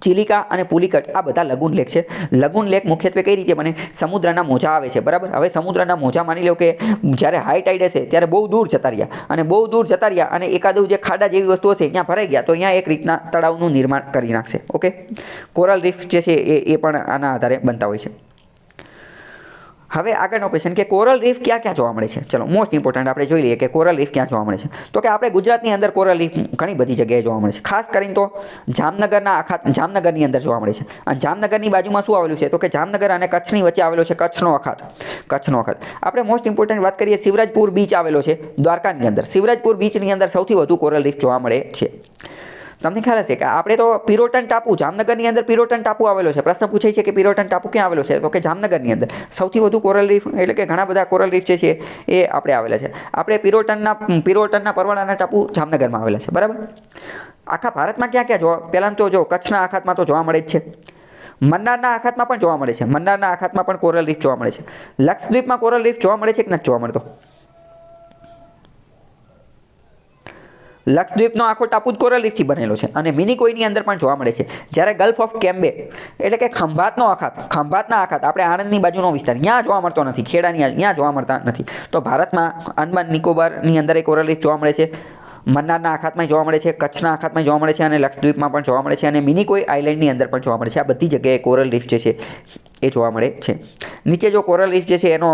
ચિલિકા અને પુલિકટ આ બધા લગૂન લેક છે. લગૂન લેક મુખ્યત્વે કઈ રીતે બને? સમુદ્રના મોજા આવે છે. બરાબર. હવે સમુદ્રના મોજા માની લો કે જ્યારે હાઈ ટાઈડ હશે ત્યારે બહુ દૂર જતા રહ્યા, અને બહુ દૂર જતા રહ્યા અને એકાદું જે ખાડા જેવી વસ્તુ હશે ત્યાં ભરાઈ ગયા, તો અહીંયા એક રીતના તળાવનું નિર્માણ કરી નાખશે. ઓકે. કોરલ રીફ જે છે એ પણ આના આધારે બનતા હોય છે. હવે આગળનો ક્વેશ્ચન કે કોરલ રીફ ક્યાં ક્યાં જોવા મળે છે? ચલો મોસ્ટ ઇમ્પોર્ટન્ટ આપણે જોઈ લઈએ કે કોરલ રીફ ક્યાં જોવા મળે છે. તો કે આપણે ગુજરાતની અંદર કોરલ રીફ ઘણી બધી જગ્યાએ જોવા મળે છે. ખાસ કરીને તો જામનગરની અંદર જોવા મળે છે. અને જામનગરની બાજુમાં શું આવેલું છે? તો કે જામનગર અને કચ્છની વચ્ચે આવેલો છે કચ્છનો અખાત. કચ્છનો અખાત. આપણે મોસ્ટ ઇમ્પોર્ટન્ટ વાત કરીએ, શિવરાજપુર બીચ આવેલો છે દ્વારકાની અંદર. શિવરાજપુર બીચની અંદર સૌથી વધુ કોરલ રીફ જોવા મળે છે. તમને ખ્યાલ હશે કે આપણે તો પિરોટન ટાપુ, જામનગરની અંદર પિરોટન ટાપુ આવેલો છે. પ્રશ્ન પૂછાય છે કે પિરોટન ટાપુ ક્યાં આવેલો છે? તો કે જામનગરની અંદર. સૌથી વધુ કોરલ રીફ, એટલે કે ઘણા બધા કોરલ રીફ જે છે એ આપણે આવેલા છે. આપણે પિરોટનના પરવાળાના ટાપુ જામનગરમાં આવેલા છે. બરાબર. આખા ભારતમાં ક્યાં ક્યાં જોવા? પહેલાં તો જો કચ્છના અખાતમાં તો જોવા મળે જ છે. મન્નારના અખાતમાં પણ જોવા મળે છે. મન્નારના અખાતમાં પણ કોરલ રીફ જોવા મળે છે. લક્ષદ્વીપમાં કોરલ રીફ જોવા મળે છે કે નથી જોવા મળતો? લક્ષદ્વીપનો આખો ટાપુ જ કોરલ રીફથી બનેલો છે અને મિનિકોયની અંદર પણ જોવા મળે છે. જ્યારે ગલ્ફ ઓફ કેમ્બે, એટલે કે ખંભાતના અખાત, આપણે આણંદની બાજુનો વિસ્તાર, ત્યાં જોવા મળતો નથી. ખેડાની ત્યાં જોવા મળતા નથી. તો ભારતમાં અંદમાન નિકોબારની અંદર એ કોરલ રીફ જોવા મળે છે. મન્નારના અખાતમાં જોવા મળે છે, કચ્છના અખાતમાં જોવા મળે છે અને લક્ષદ્વીપમાં પણ જોવા મળે છે અને મિનિકોય આઇલેન્ડની અંદર પણ જોવા મળે છે. આ બધી જગ્યાએ કોરલ રીફ જે છે એ જોવા મળે છે. નીચે જો કોરલ રીફ જે છે એનો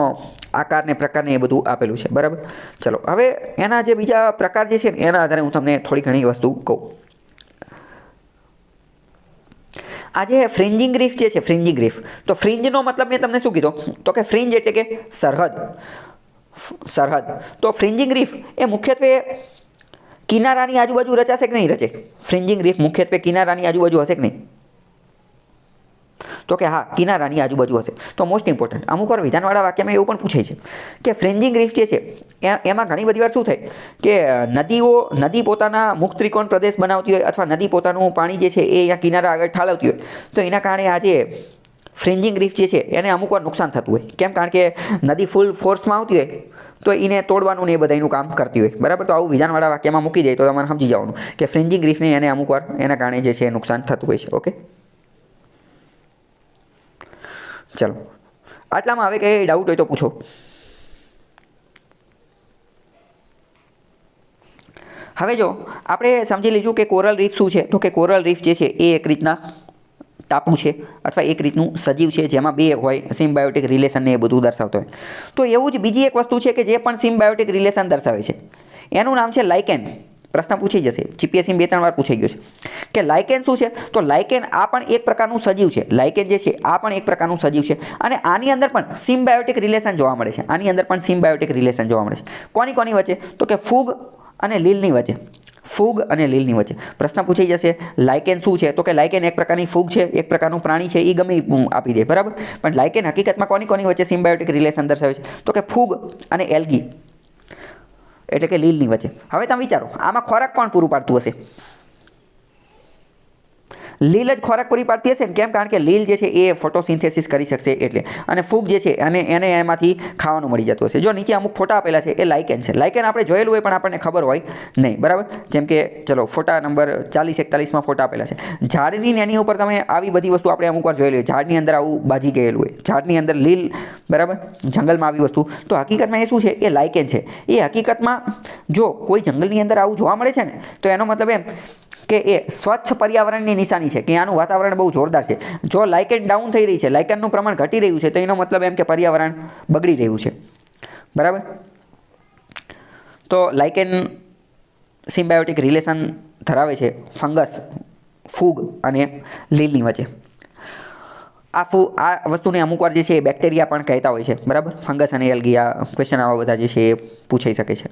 આકાર ને પ્રકાર ને એ બધું આપેલું છે, બરાબર. ચલો હવે એના જે બીજા પ્રકાર જે છે ને એના આધારે હું તમને થોડી ઘણી વસ્તુ કહું. આ જે ફ્રિન્જિંગ રીફ જે છે, ફ્રિન્જિંગ રીફ, તો ફ્રિન્જનો મતલબ મેં તમને શું કીધો, તો કે ફ્રિન્જ એટલે કે સરહદ. તો ફ્રિન્જિંગ રીફ એ મુખ્યત્વે કિનારાની આજુબાજુ રચાશે કે નહીં રચે? ફ્રિન્જિંગ રીફ મુખ્યત્વે કિનારાની આજુબાજુ હશે કે નહીં? તો કે હા, કિનારાની આજુબાજુ હશે. તો મોસ્ટ ઇમ્પોર્ટન્ટ અમુક વાર વિધાનવાળા વાક્યમાં એવું પણ પૂછાય છે કે ફ્રિન્જિંગ રીફ જે છે એમાં ઘણી બધી વાર શું થાય કે નદી પોતાના મુખ ત્રિકોણ પ્રદેશ બનાવતી હોય અથવા નદી પોતાનું પાણી જે છે એ અહીંયા કિનારા આગળ ઠાલવતી હોય, તો એના કારણે આ જે ફ્રિન્જિંગ રીફ જે છે એને અમુક વાર નુકસાન થતું હોય. કેમ? કારણ કે નદી ફૂલ ફોર્સમાં આવતી હોય તો એને તોડવાનું ને એ બધાનું કામ કરતી હોય, બરાબર. તો આવું વિધાનવાળા વાક્યમાં મૂકી જાય તો તમારે સમજી જવાનું કે ફ્રિન્જિંગ રીફને એને અમુક વાર એના કારણે જે છે નુકસાન થતું હોય છે. ઓકે, ચલો આટલામાં હવે કંઈ ડાઉટ હોય તો પૂછો. હવે જો આપણે સમજી લીધું કે કોરલ રીફ શું છે, તો કે કોરલ રીફ જે છે એ એક રીતના ટાપુ છે અથવા એક રીતનું સજીવ છે જેમાં બે હોય સિમ્બાયોટિક રિલેશનને એ બધું દર્શાવતો હોય. તો એવું જ બીજી એક વસ્તુ છે કે જે પણ સિમ્બાયોટિક રિલેશન દર્શાવે છે, એનું નામ છે લાઇકેન. પ્રશ્ન પૂછાઈ જશે, જીપીએસસી 2-3 વાર પૂછાઈ ગયો છે કે લાઇકેન શું છે. તો લાઇકેન આ પણ એક પ્રકારનું સજીવ છે. લાઇકેન જે છે આ પણ એક પ્રકારનું સજીવ છે અને આની અંદર પણ સિમ્બાયોટિક રિલેશન જોવા મળે છે. આની અંદર પણ સિમ્બાયોટિક રિલેશન જોવા મળે છે. કોની વચ્ચે? તો કે ફૂગ અને લીલની વચ્ચે. ફૂગ અને લીલની વચ્ચે. પ્રશ્ન પૂછાઈ જશે લાઇકેન શું છે, તો કે લાઇકેન એક પ્રકારની ફૂગ છે, એક પ્રકારનું પ્રાણી છે, એ ગમે આપી દે, બરાબર. પણ લાઇકેન હકીકતમાં કોની વચ્ચે સિમ્બાયોટિક રિલેશન દર્શાવે છે, તો કે ફૂગ અને એલ્ગી એટલે કે લીલની વચ્ચે. હવે તમે વિચારો આમાં ખોરાક કોણ પૂરું પાડતું હશે? લીલ જ ખોરાક પૂરી પાડતી હશે ને. કેમ? કારણ કે લીલ જે છે એ ફોટોસિન્થેસિસ કરી શકશે એટલે, અને ફૂગ જે છે એને એમાંથી ખાવાનું મળી જતું હશે. જો નીચે અમુક ફોટા આપેલા છે એ લાઇકેન છે. લાઇકેન આપણે જોયેલું હોય પણ આપણને ખબર હોય નહીં, બરાબર. જેમ કે ચલો ફોટા નંબર 40-41માં ફોટા આપેલા છે. ઝાડની એની ઉપર તમે આવી બધી વસ્તુ આપણે અમુક વાર જોયેલી હોય. ઝાડની અંદર આવું બાજી ગયેલું હોય, ઝાડની અંદર લીલ, બરાબર, જંગલમાં આવી વસ્તુ. તો હકીકતમાં એ શું છે? એ લાઇકેન છે. એ હકીકતમાં જો કોઈ જંગલની અંદર આવું જોવા મળે છે ને તો એનો મતલબ એમ કે એ સ્વચ્છ પર્યાવરણની નિશાની છે કે આનું વાતાવરણ બહુ જોરદાર છે. જો લાઇકેન ડાઉન થઈ રહી છે, લાઇકેનનું પ્રમાણ ઘટી રહ્યું છે, તો એનો મતલબ એમ કે પર્યાવરણ બગડી રહ્યું છે, બરાબર. તો લાઇકેન સિમ્બાયોટિક રિલેશન ધરાવે છે ફંગસ, ફૂગ અને લીલની વચ્ચે. આ વસ્તુને અમુક વાર જે છે એ બેક્ટેરિયા પણ કહેતા હોય છે, બરાબર. ફંગસ અને એલ્ગી, આ ક્વેશ્ચન આવા બધા જે છે એ પૂછાઈ શકે છે.